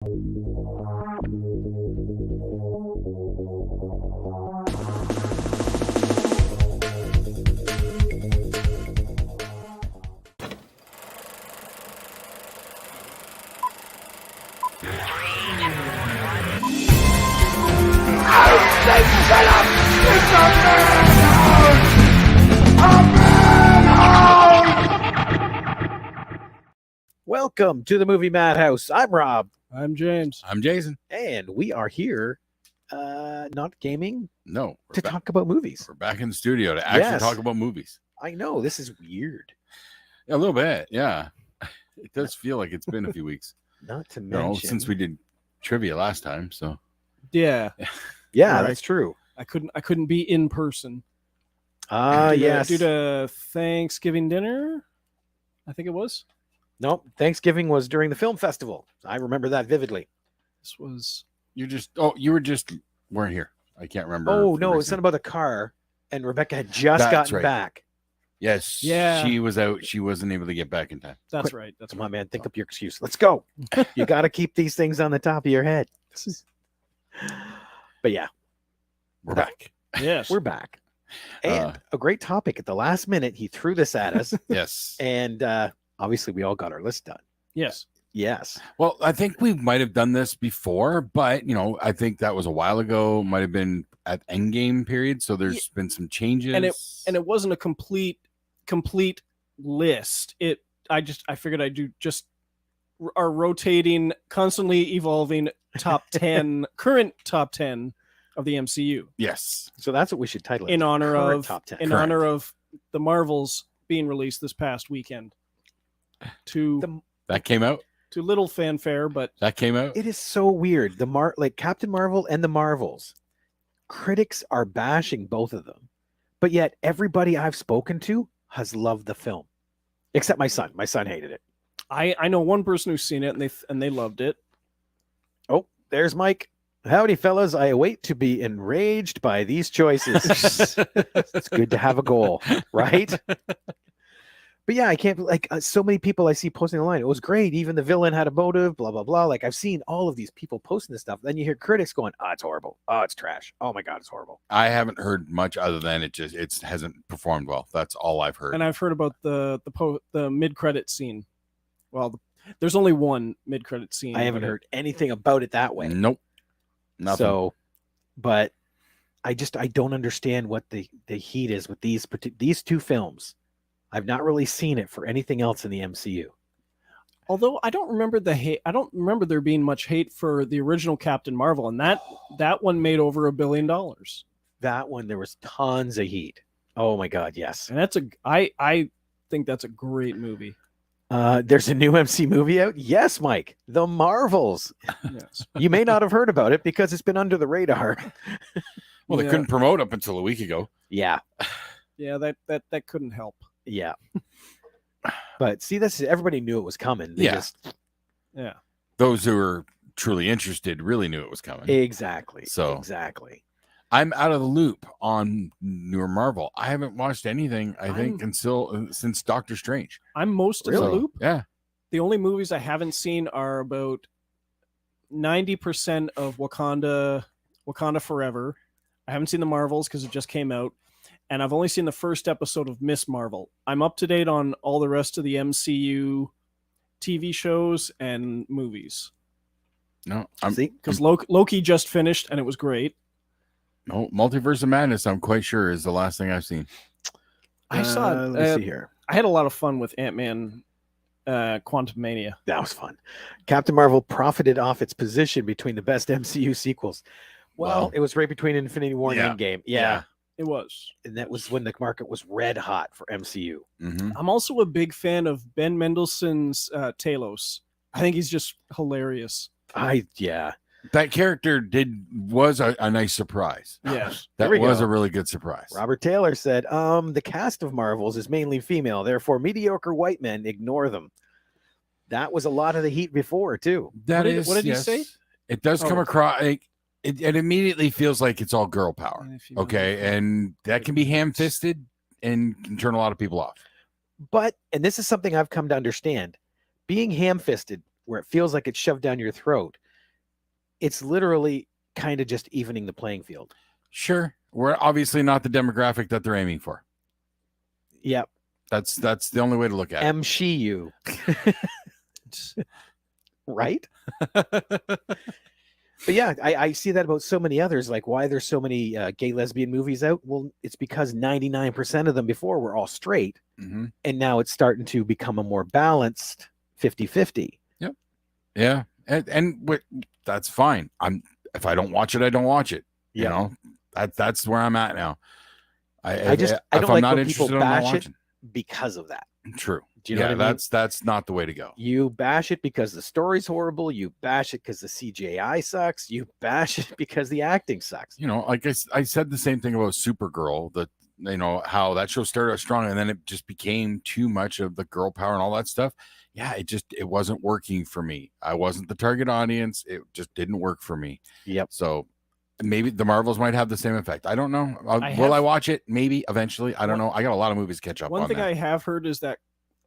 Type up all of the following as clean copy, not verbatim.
Welcome to the Movie Madhouse. I'm Rob. I'm James. I'm Jason. And we are here, not gaming, No, to talk about movies. We're back in the studio to actually talk about movies. I know, this is weird. A little bit, yeah. It does feel like it's been a few weeks. Not to mention, since we did trivia last time, so Yeah, yeah, that's true. I couldn't be in person. Yes. Due to Thanksgiving dinner, I think it was. Nope. Thanksgiving was during the film festival. I remember that vividly. This was. you weren't here. I can't remember. Oh no, it's not about the car. And Rebecca had just That's gotten right. back. Yes. Yeah. She was out. She wasn't able to get back in time. That's Quick. right. That's Come right. on, man. Think up your excuse. Let's go. You got to keep these things on the top of your head. But yeah, We're back. Yes. we're back. And a great topic at the last minute. He threw this at us. Yes. And obviously, we all got our list done. Yes. Yes. Well, I think we might have done this before, but I think that was a while ago. Might have been at Endgame period, so there's been some changes. And it wasn't a complete list. I figured I'd do just our rotating, constantly evolving current top 10 of the MCU. Yes. So that's what we should title it. In honor Current of top 10. in honor of the Marvels being released this past weekend. That came out. To little fanfare, but That came out. It is so weird. Like Captain Marvel and the Marvels, critics are bashing both of them, but yet everybody I've spoken to has loved the film, except my son. My son hated it. I know one person who's seen it and they loved it. Oh, there's Mike. Howdy, fellas. I await to be enraged by these choices. It's good to have a goal, right? But yeah, I can't so many people I see posting online. It was great. Even the villain had a motive, blah, blah, blah. Like I've seen all of these people posting this stuff. Then you hear critics going, oh, it's horrible. Oh, it's trash. Oh my God, it's horrible. I haven't heard much other than it hasn't performed well. That's all I've heard. And I've heard about the mid-credit scene. Well, there's only one mid-credit scene. I haven't heard anything about it that way. Nope. Nothing. So, but I don't understand what the heat is with these two films. I've not really seen it for anything else in the MCU. Although I don't remember the hate. I don't remember there being much hate for the original Captain Marvel, and that one made over $1 billion. That one, there was tons of heat. Oh my God, yes. And I think that's a great movie. There's a new MC movie out. Yes, Mike, The Marvels. Yes. You may not have heard about it because it's been under the radar. Well, they couldn't promote up until a week ago. Yeah. Yeah, that couldn't help. Yeah. But see, everybody knew it was coming. Yeah. Those who were truly interested really knew it was coming. Exactly. So exactly. I'm out of the loop on newer Marvel. I haven't watched anything, I think, since Doctor Strange. I'm most of Really? the loop. Yeah. The only movies I haven't seen are about 90% of Wakanda Forever. I haven't seen the Marvels because it just came out. And I've only seen the first episode of Miss Marvel. I'm up to date on all the rest of the MCU TV shows and movies. No, Because Loki just finished and it was great. No, Multiverse of Madness, I'm quite sure, is the last thing I've seen. I saw it. Let me see here. I had a lot of fun with Ant-Man Quantumania. That was fun. Captain Marvel profited off its position between the best MCU sequels. Well, it was right between Infinity War and Endgame. Yeah. It was. And that was when the market was red hot for MCU. Mm-hmm. I'm also a big fan of Ben Mendelsohn's Talos. I think he's just hilarious. That character was a nice surprise. Yes. That was a really good surprise. Robert Taylor said, the cast of Marvels is mainly female, therefore mediocre white men ignore them. That was a lot of the heat before, too. What did he say? It does come across... It immediately feels like it's all girl power. Okay. And that can be ham-fisted and can turn a lot of people off. But, and this is something I've come to understand, being ham-fisted, where it feels like it's shoved down your throat, it's literally kind of just evening the playing field. Sure. We're obviously not the demographic that they're aiming for. Yep. That's the only way to look at it. MCU. Right? But yeah, I see that about so many others. Like, why there's so many gay lesbian movies out? Well, it's because 99% of them before were all straight. Mm-hmm. And now it's starting to become a more balanced 50-50. Yep. Yeah. And that's fine. If I don't watch it, I don't watch it. You know, that's where I'm at now. I don't like when people bash it because of that. True. Do you know what I mean? That's not the way to go. You bash it because the story's horrible. You bash it because the CGI sucks. You bash it because the acting sucks. You know, like I said the same thing about Supergirl, that, you know, how that show started out strong and then it just became too much of the girl power and all that stuff. Yeah, it wasn't working for me. I wasn't the target audience. It just didn't work for me. Yep. So maybe the Marvels might have the same effect. I don't know. Will I watch it? Maybe eventually. I don't know. I got a lot of movies to catch up on. One thing I have heard is that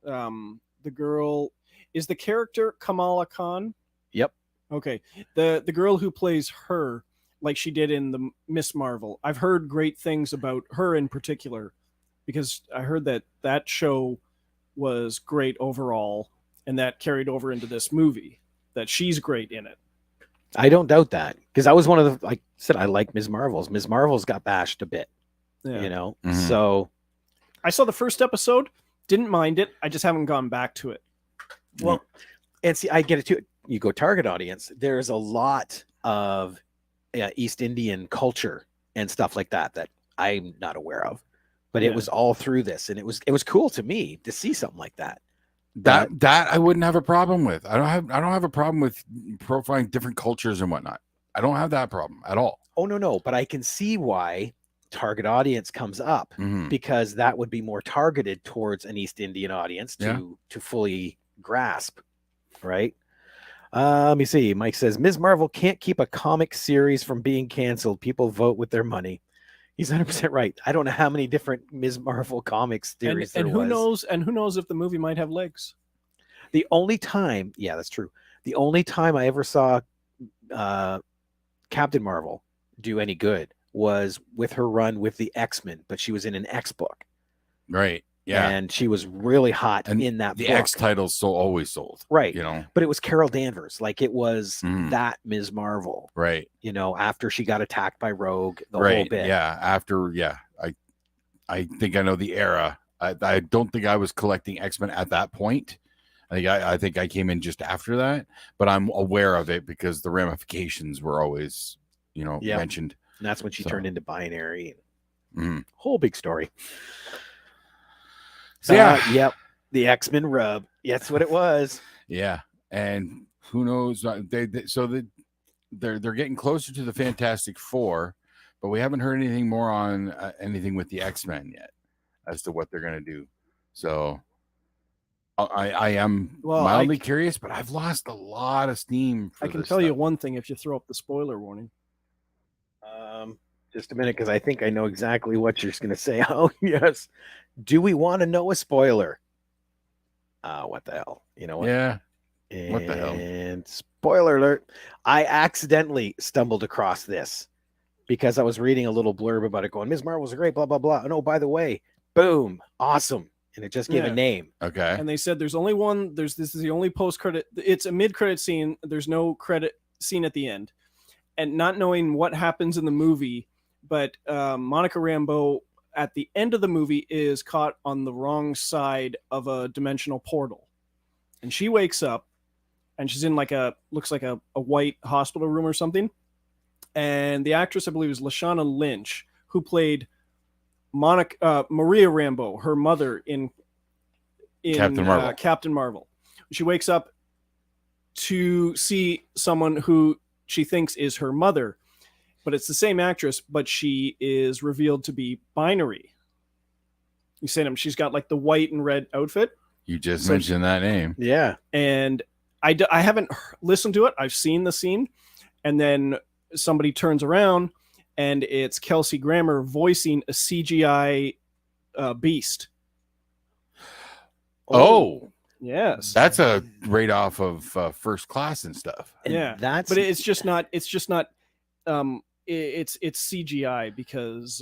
the girl is the character Kamala Khan. Yep. Okay. The girl who plays her, like she did in the Miss Marvel. I've heard great things about her in particular, because I heard that show was great overall, and that carried over into this movie. That she's great in it. I don't doubt that, because I was one of the, like I said, I like Ms. Marvel's. Ms. Marvel's got bashed a bit, you know. Mm-hmm. So I saw the first episode, didn't mind it. I just haven't gone back to it. Well, and see, I get it too. You go target audience. There's a lot of East Indian culture and stuff like that that I'm not aware of, but it was all through this, and it was cool to me to see something like that. That I wouldn't have a problem with. I don't have a problem with profiling different cultures and whatnot. I don't have that problem at all. Oh no, but I can see why target audience comes up, because that would be more targeted towards an East Indian audience to fully grasp, right? Let me see. Mike says Ms. Marvel can't keep a comic series from being canceled. People vote with their money. He's 100% right. I don't know how many different Ms. Marvel comics series and there who was. knows? And who knows if the movie might have legs? The only time, yeah, that's true. The only time I ever saw Captain Marvel do any good was with her run with the X-Men, but she was in an X book. Right. Yeah. And she was really hot in that the book. X titles always sold. Right. You know. But it was Carol Danvers. Like, it was that Ms. Marvel. Right. You know, after she got attacked by Rogue, the right. whole bit. Yeah. After, I think I know the era. I don't think I was collecting X-Men at that point. I think I came in just after that, but I'm aware of it because the ramifications were always, mentioned. And that's when she turned into Binary. Whole big story. So yep, the X-Men rub. That's what it was. Yeah, and who knows? They're getting closer to the Fantastic Four, but we haven't heard anything more on anything with the X-Men yet as to what they're going to do. So I am mildly curious, but I've lost a lot of steam. I can tell you one thing if you throw up the spoiler warning. Just a minute, because I think I know exactly what you're going to say. Oh, yes. Do we want to know a spoiler? What the hell? You know what? Yeah. And what the hell? And spoiler alert. I accidentally stumbled across this because I was reading a little blurb about it going, Ms. Marvel's great, blah, blah, blah. And oh, by the way, boom, awesome. And it just gave a name. Okay. And they said there's only one. This is the only post-credit. It's a mid-credit scene. There's no credit scene at the end. And not knowing what happens in the movie, but Monica Rambeau at the end of the movie is caught on the wrong side of a dimensional portal. And she wakes up and she's in looks like a white hospital room or something. And the actress, I believe, is Lashana Lynch, who played Maria Rambeau, her mother in Captain Marvel. She wakes up to see someone who she thinks is her mother, but it's the same actress, but she is revealed to be binary. You see them. She's got like the white and red outfit. You just mentioned that name. Yeah. And I haven't listened to it. I've seen the scene. And then somebody turns around and it's Kelsey Grammer voicing a CGI beast. Oh. Yes. That's a right off of First Class and stuff. And Yeah, that's but it's just not. It's just not. It's CGI because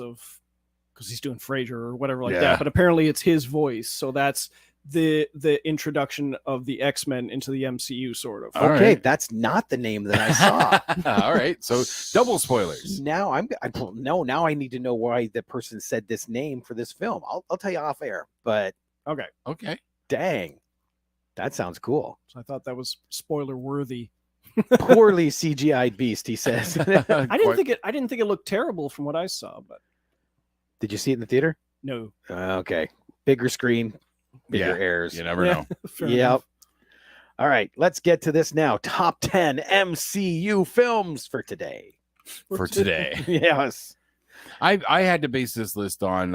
he's doing Frasier or whatever like Yeah. that. But apparently, it's his voice. So that's the introduction of the X-Men into the MCU, sort of. All okay. right. That's not the name that I saw. All right. So double spoilers. Now now I need to know why the person said this name for this film. I'll tell you off air. But Okay, Okay. dang, that sounds cool. so I thought that was spoiler worthy. Poorly CGI'd beast, he says. I didn't think it looked terrible from what I saw, but Did you see it in the theater? no. Okay, bigger screen, bigger Yeah, airs. You never Yeah. know. Fair Yep. enough. All right, let's get to this now. Top 10 MCU films for today. For today. Yes. I had to base this list on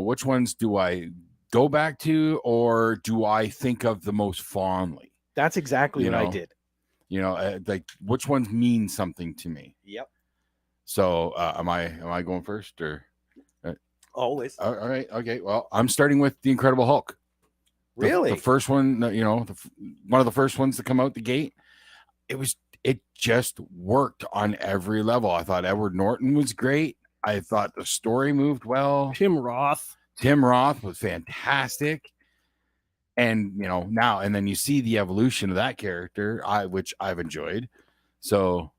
which ones do I go back to, or do I think of the most fondly? That's exactly You what I know. did. Like which ones mean something to me. Yep. So am I going first, or Always. all right? Okay. Well, I'm starting with the Incredible Hulk. Really? The first one, one of the first ones to come out the gate. It just worked on every level. I thought Edward Norton was great. I thought the story moved well. Tim Roth. Tim Roth was fantastic. And now and then you see the evolution of that character, which I've enjoyed. So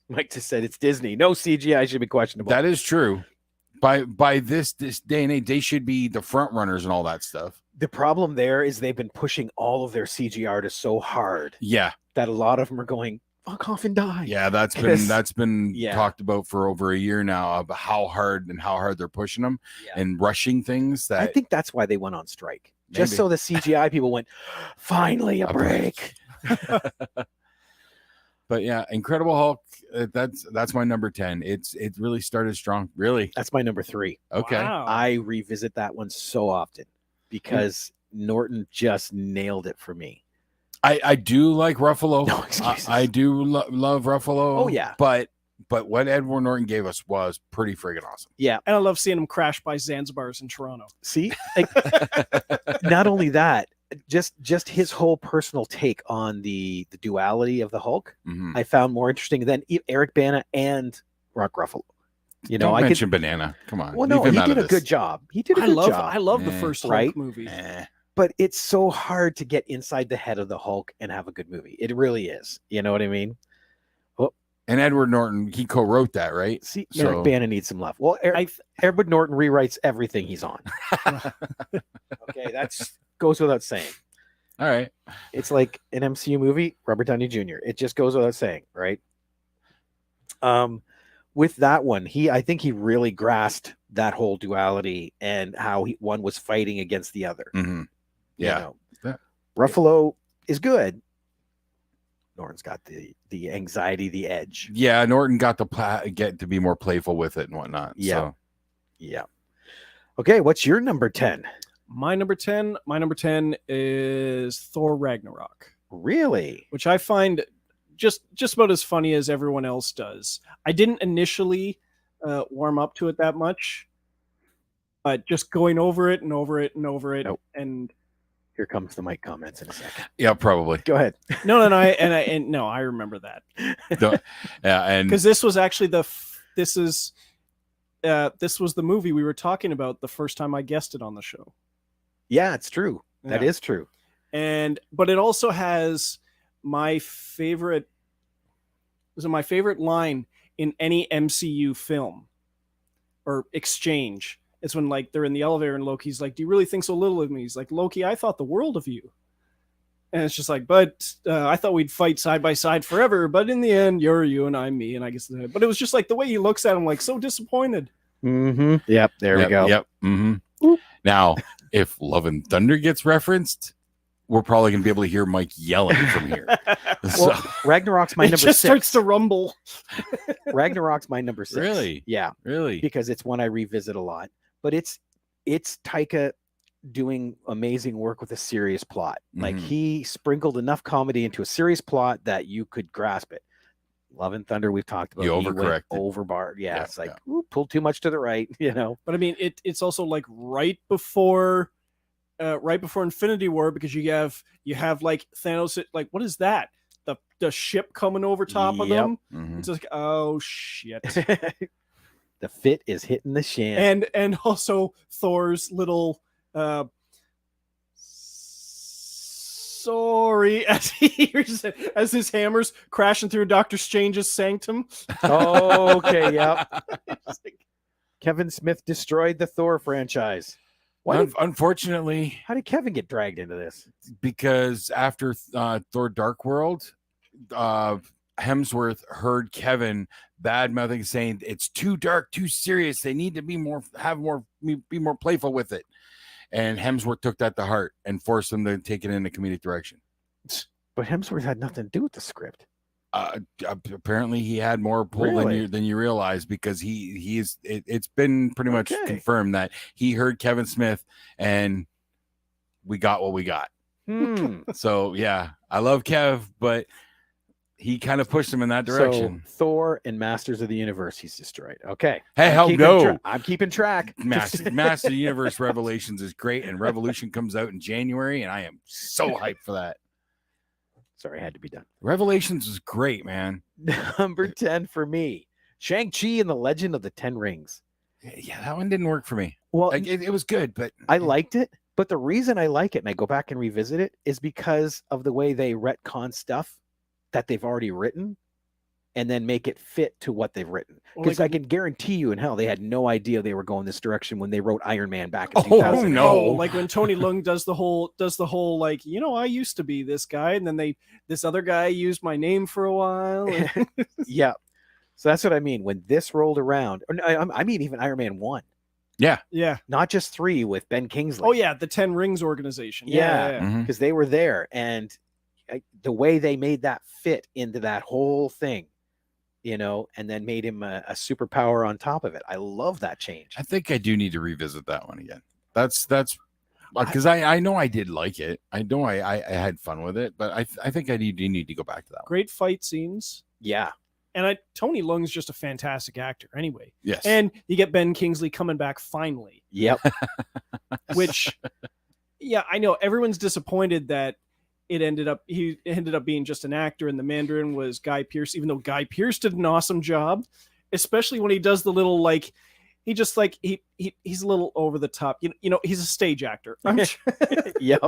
Mike just said it's Disney. No CGI should be questionable. that is true. By this day and age, they should be the front runners and all that stuff. The problem there is they've been pushing all of their CG artists so hard Yeah, that a lot of them are going, fuck off and die. yeah, that's been Yeah. talked about for over a year now, about how hard they're pushing them Yeah. and rushing things. I That think that's why they went on strike. Just Maybe. so the CGI people went, finally a break. But yeah, Incredible Hulk. That's my number 10. It really started strong. Really. That's my number 3. Okay. Wow. I revisit that one so often because Norton just nailed it for me. I do like Ruffalo. No excuses. I do love Ruffalo. Oh, yeah. But what Edward Norton gave us was pretty friggin' awesome. Yeah. And I love seeing him crash by Zanzibars in Toronto. See, like, not only that, just his whole personal take on the duality of the Hulk, Mhm. I found more interesting than Eric Bana and Rock Ruffalo. Don't I mention Banana. Come on. Well, no, leave him he out did of a this. good job. He did a I good love job. the first Right? Hulk movie. But it's so hard to get inside the head of the Hulk and have a good movie. It really is. You know what I mean? And Edward Norton, he co-wrote that, right? See, So- Eric Bana needs some love. Well, Edward Norton rewrites everything he's on. Okay, that's goes without saying. All right. It's like an MCU movie, Robert Downey Jr. It just goes without saying, right? With that one, I think he really grasped that whole duality and how one was fighting against the other. Mhm. you Yeah. know. Yeah. Ruffalo is good. Norton's got the anxiety, the edge. Yeah, Norton got to get to be more playful with it and whatnot. Yeah. So. Yeah. Okay, what's your number 10? My number 10 is Thor Ragnarok, Really? which I find just about as funny as everyone else does. I didn't initially warm up to it that much, but just going over it and over it and over it, Nope. and Here comes the mic comments in a second. Yeah, probably. Go ahead. no, I remember that Yeah, and because this was actually this was the movie we were talking about the first time I guessed it on the show. Yeah, it's true. That Yeah. is true. But it also has my favorite line in any MCU film or exchange. It's when like they're in the elevator and Loki's like, "Do you really think so little of me?" He's like, "Loki, I thought the world of you." And it's just like, "But I thought we'd fight side by side forever. But in the end, you're you and I'm me." And I guess, but it was just like the way he looks at him, like so disappointed. Mm-hmm. Yep. There we go. Yep. Now, if Love and Thunder gets referenced, we're probably gonna be able to hear Mike yelling from here. Well, Ragnarok's my It number just 6. starts to rumble. Ragnarok's my number 6. Really? Yeah, Really? because it's one I revisit a lot. But it's Taika doing amazing work with a serious plot. Like Mhm. he sprinkled enough comedy into a serious plot that you could grasp it. Love and Thunder, we've talked about. You he went overcorrected. overboard. Yeah, Yeah, it's like ooh, pulled too much to the right. But I mean, it's also like right before right before Infinity War, because you have like Thanos, like, what is that? The ship coming over top of Yep. them. Mhm. It's like, oh shit. The fit is hitting the shan. and also Thor's little sorry as as his hammer's crashing through Doctor Strange's sanctum. Oh, okay, yep. Kevin Smith destroyed the Thor franchise. Unfortunately, How did Kevin get dragged into this? because after Thor: Dark World, Hemsworth heard Kevin bad mouthing, saying it's too dark, too serious. They need to be more playful with it. And Hemsworth took that to heart and forced him to take it in a comedic direction. But Hemsworth had nothing to do with the script. Apparently he had more pull Really? than you realize, because it's been pretty much Okay. confirmed that he heard Kevin Smith and we got what we got. So yeah, I love Kev, but he kind of pushed him in that direction. So Thor and Masters of the Universe, he's destroyed. Okay. Hey, hell no. I'm keeping track. Master Universe Revelations is great, and Revolution comes out in January, and I am so hyped for that. Sorry, it had to be done. Revelations is great, man. Number 10 for me, Shang-Chi and the Legend of the Ten Rings. Yeah, that one didn't work for me. Well, Like, it was good, but I liked it, but the reason I like it and I go back and revisit it is because of the way they retcon stuff that they've already written and then make it fit to what they've written. Well, Because like- I can guarantee you in hell, they had no idea they were going this direction when they wrote Iron Man back in Oh, 2000. no. Oh, like when Tony Leung does the whole like, I used to be this guy, and then this other guy used my name for a while. and- Yeah. So that's what I mean. When this rolled around, or I mean, even Iron Man 1, yeah. not just 3 with Ben Kingsley. Oh yeah, the Ten Rings organization. Yeah. Mhm. Because they were there. And the way they made that fit into that whole thing, and then made him a superpower on top of it. I love that change. I think I do need to revisit that one again. That's because I know I did like it. I know I had fun with it, but I think I need to go back to that one. Great fight scenes. Yeah. And Tony Leung's just a fantastic actor anyway. Yes. And you get Ben Kingsley coming back finally, Yep. which, yeah, I know everyone's disappointed that he ended up being just an actor, and the Mandarin was Guy Pearce, even though Guy Pearce did an awesome job, especially when he does the little, like, he just like, he's a little over the top. He's a stage actor. I'm sure. Yep.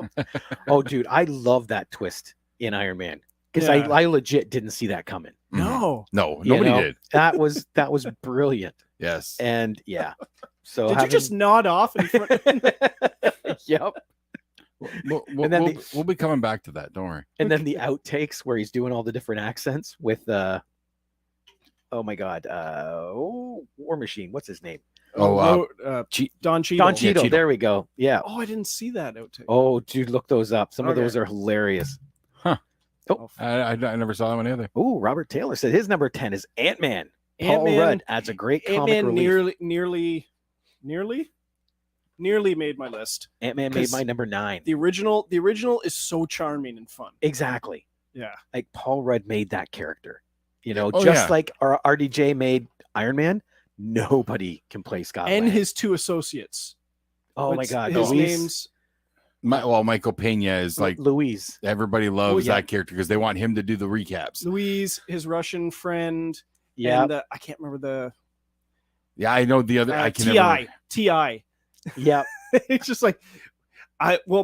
Oh, dude, I love that twist in Iron Man. Because Yeah. I legit didn't see that coming. Mhm. No. No, nobody know? did. That was brilliant. Yes. And yeah. So Did you just nod off in front? Yep. We'll, And then we'll be coming back to that. Don't worry. And then the outtakes where he's doing all the different accents with oh my god, War Machine, what's his name? Oh, Don Cheadle. Don Cheadle. Cheadle. There we go. Yeah. Oh, I didn't see that outtake. Oh, dude, look those up. Some of Okay. those are hilarious. Oh, I never saw that one either. Oh, Robert Taylor said his number 10 is Ant-Man. Paul Ant-Man- Rudd adds a great comic Ant-Man relief. nearly made my list. Ant-Man made 'cause my number 9. The original is so charming and fun. Exactly. Yeah. Like Paul Rudd made that character. Oh, just yeah. like our RDJ made Iron Man, nobody can play Scott And Lang. his two associates. Oh my What's god, his Luis. name's Michael Pena is like Louise. everybody loves yeah. that character because they want him to do the recaps. Louise, his Russian friend. Yeah. And I can't remember Yeah, I know the other. the I can never. Ti. Yeah. It's just like,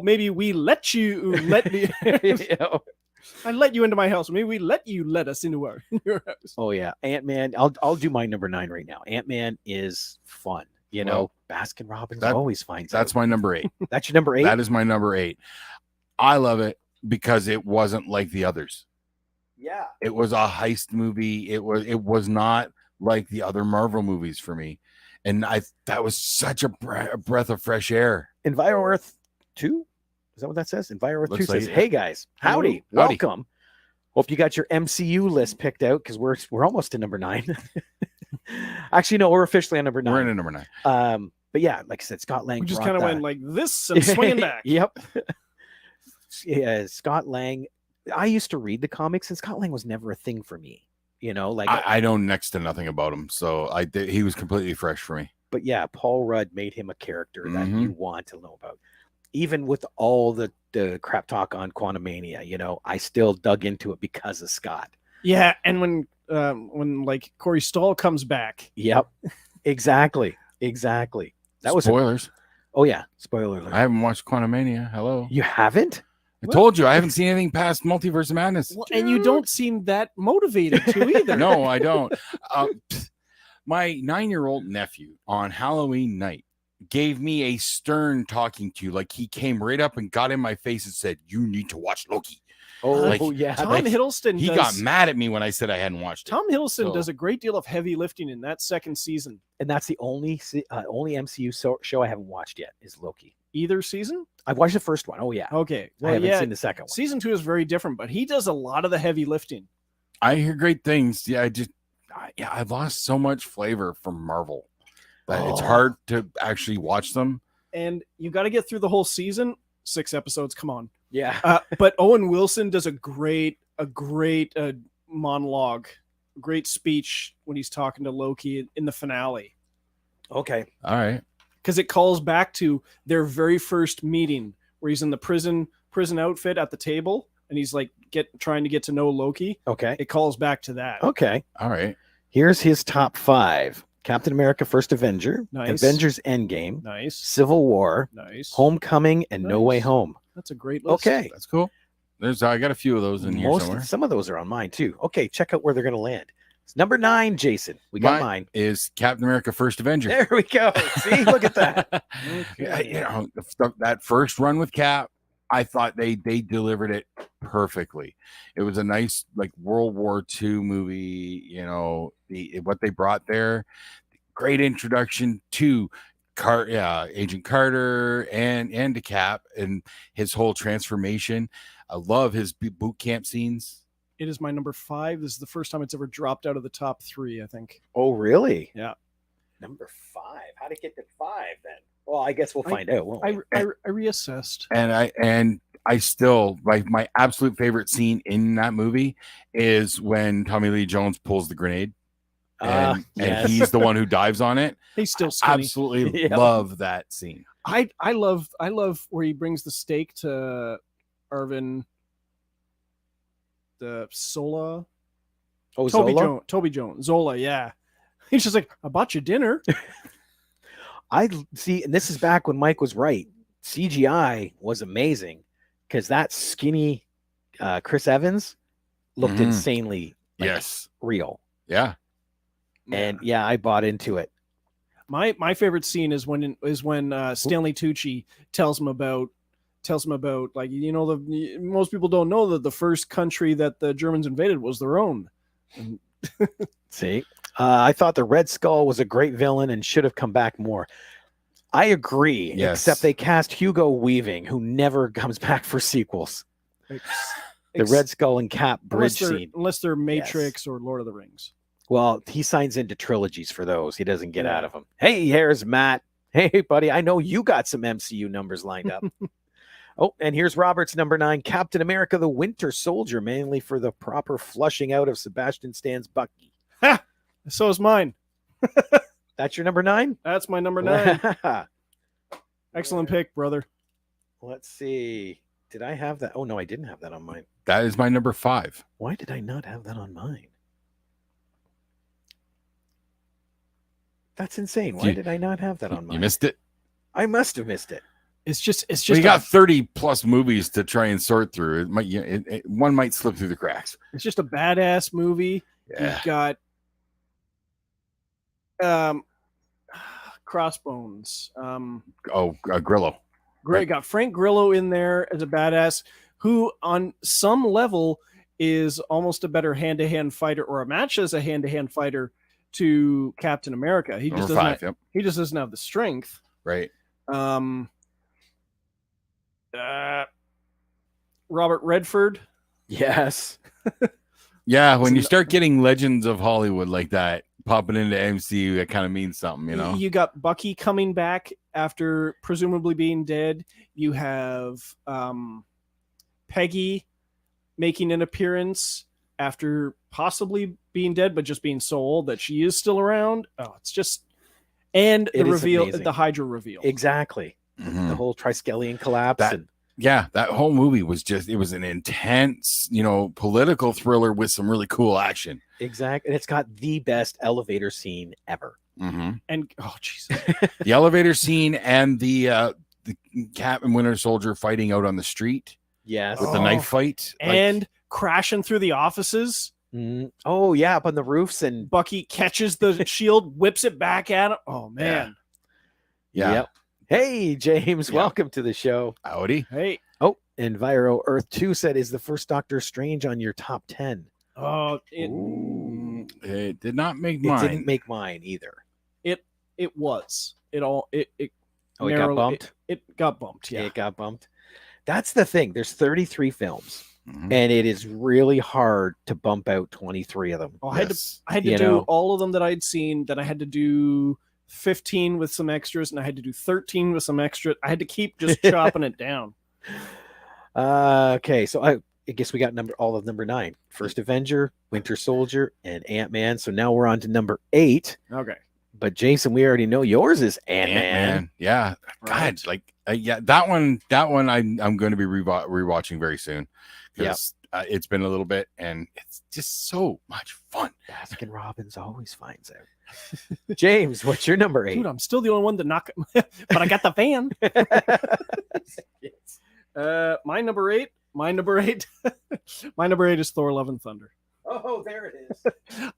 maybe we let you I let you into my house. Maybe we let you let us into your house. Oh yeah, Ant-Man. I'll do my number 9 right now. Ant-Man is fun. Well, Baskin Robbins that- always finds That's out. my number 8. That's your number 8. That is my number 8. I love it because it wasn't like the others. Yeah. It was a heist movie. It was not like the other Marvel movies for me, and that was such a breath of fresh air. Enviro Earth 2. Is that what that says? Enviro Earth 2 Looks like says, it. "Hey guys, howdy, Hello. Howdy. welcome. Hope you got your MCU list picked out because we're almost to number 9. Actually, no, we're officially on number 9. We're in a number 9. But yeah, like I said, Scott Lang. We just brought kind of that. went like this and swinging back. Yep. Yeah, Scott Lang. I used to read the comics, and Scott Lang was never a thing for me. I know next to nothing about him, so he was completely fresh for me. But yeah, Paul Rudd made him a character that Mhm. you want to know about. even with all the crap talk on Quantumania, you know, I still dug into it because of Scott. Yeah, and when like Corey Stoll comes back. Yep, exactly. That was spoilers. Oh yeah, spoiler alert. I haven't watched Quantumania. Hello. You haven't? I told you I haven't seen anything past Multiverse of Madness. Well, and you don't seem that motivated to either. No, I don't. My 9-year-old nephew on Halloween night gave me a stern talking to, like he came right up and got in my face and said, "You need to watch Loki." Oh, Like, yeah. Tom like, Hiddleston. He got mad at me when I said I hadn't watched it. Tom Hiddleston So- does a great deal of heavy lifting in that second season. And that's the only MCU show I haven't watched yet is Loki. Either season? I've watched the first one. Oh yeah. Okay. I Well, haven't yeah. seen the second one. Season 2 is very different, but he does a lot of the heavy lifting. I hear great things. Yeah, I lost so much flavor from Marvel that it's Oh. hard to actually watch them. And you got to get through the whole season. 6 episodes. Come on. Yeah. But Owen Wilson does a great monologue, great speech when he's talking to Loki in the finale, Okay. All right. because it calls back to their very first meeting where he's in the prison outfit at the table and he's like trying to get to know Loki. Okay. It calls back to that. Okay. All right. Here's his top 5. Captain America First Avenger, Nice. Avengers Endgame, Nice. Civil War, Nice. Homecoming, and No Nice. Way Home. That's a great list. Okay. That's cool. I got a few of those in here somewhere. Some of those are on mine too. Okay, check out where they're going to land. It's number 9, Jason. We got mine. Is Captain America First Avenger. There we go. See, look at that. Yeah, you know, that first run with Cap, I thought they delivered it perfectly. It was a nice like World War II movie. You know, what they brought there. Great introduction to Agent Carter and to Cap and his whole transformation. I love his boot camp scenes. It is my number 5. This is the first time it's ever dropped out of the top 3, I think. Oh, really? Yeah. Number 5. How'd it get to 5 then? Well, I guess we'll find out, won't we? I reassessed. And I still like my absolute favorite scene in that movie is when Tommy Lee Jones pulls the grenade. And yes. he's the one who dives on it. He's still skinny. Absolutely Yeah. love that scene. I love where he brings the steak to Arvin, the Sola, Oh, Toby Jones, Zola. Yeah, he's just like, I bought you dinner. I see, and this is back when Mike was right. CGI was amazing because that skinny Chris Evans looked Mhm. insanely real. Yeah. And yeah, I bought into it. My favorite scene is when Stanley Tucci tells him about like, you know, most people don't know that the first country that the Germans invaded was their own. And See, I thought the Red Skull was a great villain and should have come back more. I agree, Yes. except they cast Hugo Weaving, who never comes back for sequels. The Red Skull and Cap bridge scene. unless they're Matrix or Lord of the Rings. Well, he signs into trilogies for those. He doesn't get out of them. Hey, here's Matt. Hey, buddy, I know you got some MCU numbers lined up. Oh, and here's Robert's number 9, Captain America, the Winter Soldier, mainly for the proper flushing out of Sebastian Stan's Bucky. Ha! So is mine. That's your number 9? That's my number 9. Excellent pick, brother. Let's see. Did I have that? Oh, no, I didn't have that on mine. That is my number 5. Why did I not have that on mine? That's insane. Why did I not have that on mine? You missed it. I must have missed it. It's just Well, you got 30 plus movies to try and sort through. One might slip through the cracks. it's just a badass movie. Yeah. You've got Crossbones. Grillo. Great. Got Frank Grillo in there as a badass who on some level is almost a better hand-to-hand fighter or a match as a hand-to-hand fighter to Captain America. He just Number doesn't 5. Yep. he just doesn't have the strength. Right. Robert Redford. Yes. Yeah. When you start getting legends of Hollywood like that popping into MCU, that kind of means something, you know? You got Bucky coming back after presumably being dead. You have Peggy making an appearance after possibly being dead, but just being so old that she is still around. Oh, it's just, and the It is reveal, amazing. the Hydra reveal. Exactly. the whole Triskelion collapse. That- Yeah, that whole movie was it was an intense, political thriller with some really cool action. Exactly. And it's got the best elevator scene ever. And oh Jesus. The elevator scene and the Cap and Winter Soldier fighting out on the street Yes. with the knife fight. And crashing through the offices. Oh, yeah, up on the roofs. And Bucky catches the shield, whips it back at him. Oh man. Yeah. Yep. Hey, James, Yeah. welcome to the show. Howdy. Hey. Oh, Enviro Earth 2 said, is the first Doctor Strange on your top 10? Oh, It did not make It mine. didn't make mine either. it was. It all it Oh, it got narrowed- bumped? It got bumped. Yeah, Yeah. it got bumped. That's the thing. There's 33 films, Mhm. and it is really hard to bump out 23 of them. Oh, I Yes. had to You do know. all of them that I'd seen. Then I had to do 15 with some extras, and I had to do 13 with some extra. I had to keep just chopping it down. Okay, so I guess we got all of number 9. First Avenger, Winter Soldier, and Ant-Man. So now we're on to number 8. Okay. But Jason, we already know yours is Ant-Man. Ant-Man. Yeah. Right. God, yeah, that one I'm going to be rewatching very soon because it's been a little bit and it's just so much fun. Baskin Robbins always finds out. James, what's your number 8? Dude, I'm still the only one to knock, but I got the fan. My number eight. My number eight is Thor: Love and Thunder. Oh, there it is.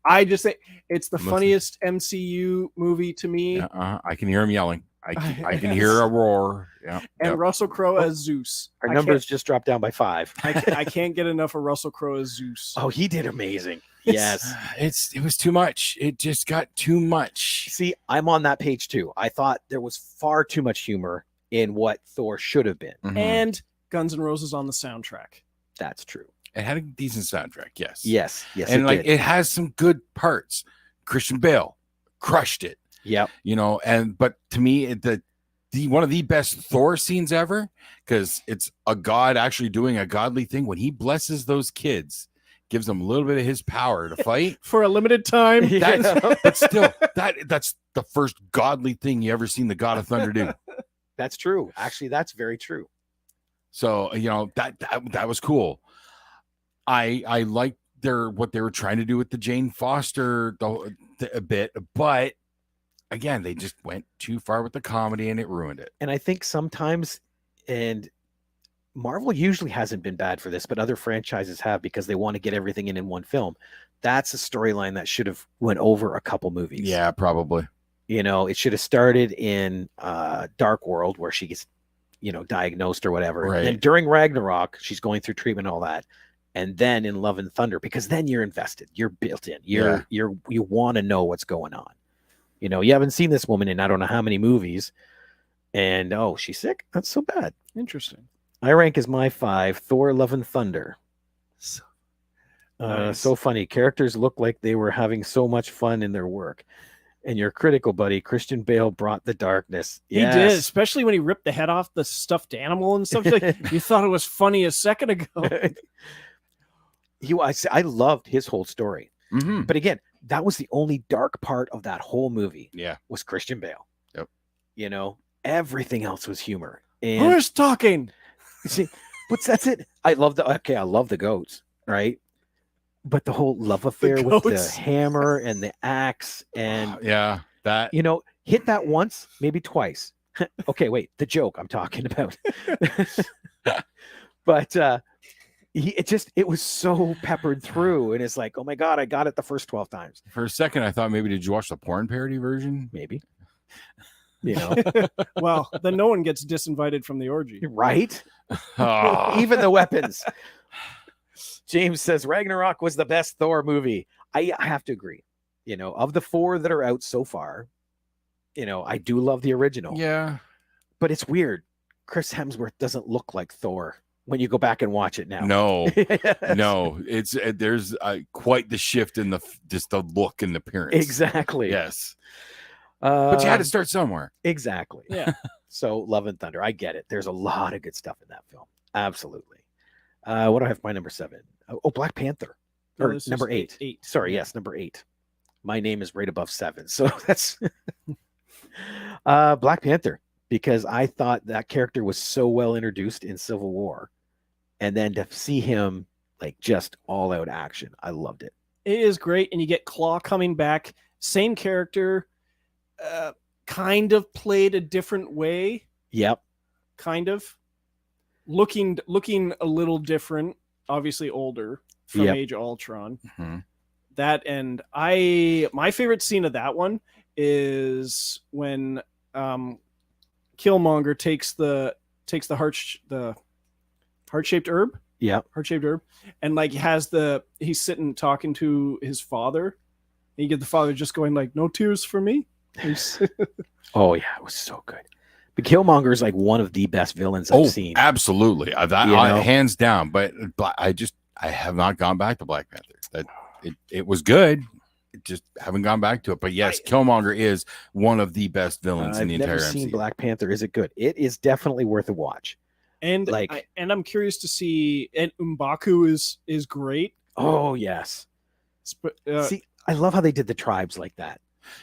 I just think it's the Listen. funniest MCU movie to me. I can hear him yelling. I can hear a roar. Yeah. And Yep. Russell Crowe as Zeus. Our I numbers just dropped down by 5. I can't get enough of Russell Crowe as Zeus. Oh, he did amazing. Yes. It was too much. It just got too much. See, I'm on that page too. I thought there was far too much humor in what Thor should have been. Mhm. And Guns N' Roses on the soundtrack. That's true. It had a decent soundtrack, yes. Yes. Yes. And it did. it has some good parts. Christian Bale crushed it, Yep. but to me, the one of the best Thor scenes ever, because it's a god actually doing a godly thing when he blesses those kids, gives them a little bit of his power to fight. For a limited time. Yeah. But still, that's the first godly thing you ever seen the God of Thunder do. That's true. Actually, that's very true. So that was cool. I liked what they were trying to do with the Jane Foster a bit, but again, they just went too far with the comedy and it ruined it. And I think sometimes, and Marvel usually hasn't been bad for this, but other franchises have because they want to get everything in one film. That's a storyline that should have went over a couple movies. Yeah, probably. It should have started in Dark World where she gets, diagnosed or whatever. Right. And then during Ragnarok, she's going through treatment and all that. And then in Love and Thunder, because then you're invested, you're built in, you want to know what's going on. You haven't seen this woman in I don't know how many movies, and oh, she's sick. That's so bad. Interesting. I rank as my 5 Thor: Love and Thunder. Nice. So funny. Characters look like they were having so much fun in their work. And your critical buddy Christian Bale brought the darkness. He did, especially when he ripped the head off the stuffed animal and stuff. Like, you thought it was funny a second ago. I loved his whole story. Mm-hmm. But again, that was the only dark part of that whole movie. Yeah. Was Christian Bale. Yep. Everything else was humor. And Who's talking? see, that's it. I love the goats, right? But the whole love affair with the goats. hammer and the axe and Yeah, that hit that once, maybe twice. Okay, wait, the joke I'm talking about. But it was so peppered through, and it's like, oh my god, I got it the first 12 times. for a second I thought maybe did you watch the porn parody version? Maybe. Well, then no one gets disinvited from the orgy. Right? Oh, Even the weapons. James says Ragnarok was the best Thor movie. I have to agree. Of the 4 that are out so far, I do love the original. yeah. But it's weird. Chris Hemsworth doesn't look like Thor when you go back and watch it now. No, no, it's there's quite the shift in just the look and appearance. Exactly. Yes, but you had to start somewhere. Exactly. Yeah. So Love and Thunder, I get it. There's a lot of good stuff in that film. Absolutely. What do I have for my number 7? Oh, Black Panther. No, Or this is number 8. eight. Sorry, yes, number 8. My name is right above 7. So that's Black Panther. because I thought that character was so well introduced in Civil War, and then to see him like just all out action, I loved it. It is great, and you get Claw coming back, same character, kind of played a different way. Yep. Kind of looking a little different, obviously older from Age of Ultron. Mm-hmm. That, and my favorite scene of that one is when Killmonger takes the heart-shaped herb. Yeah. Heart-shaped herb. And like he's sitting talking to his father. And you get the father just going like, "No tears for me." Oh yeah, it was so good. But Killmonger is like one of the best villains I've seen. Absolutely. Hands down. But I have not gone back to Black Panther. It was good. Just haven't gone back to it. But yes, Killmonger is one of the best villains in the entire MCU. I've never seen Black Panther. Is it good? It is definitely worth a watch. And I'm curious to see. And M'Baku is great. Oh yes. See, I love how they did the tribes like that.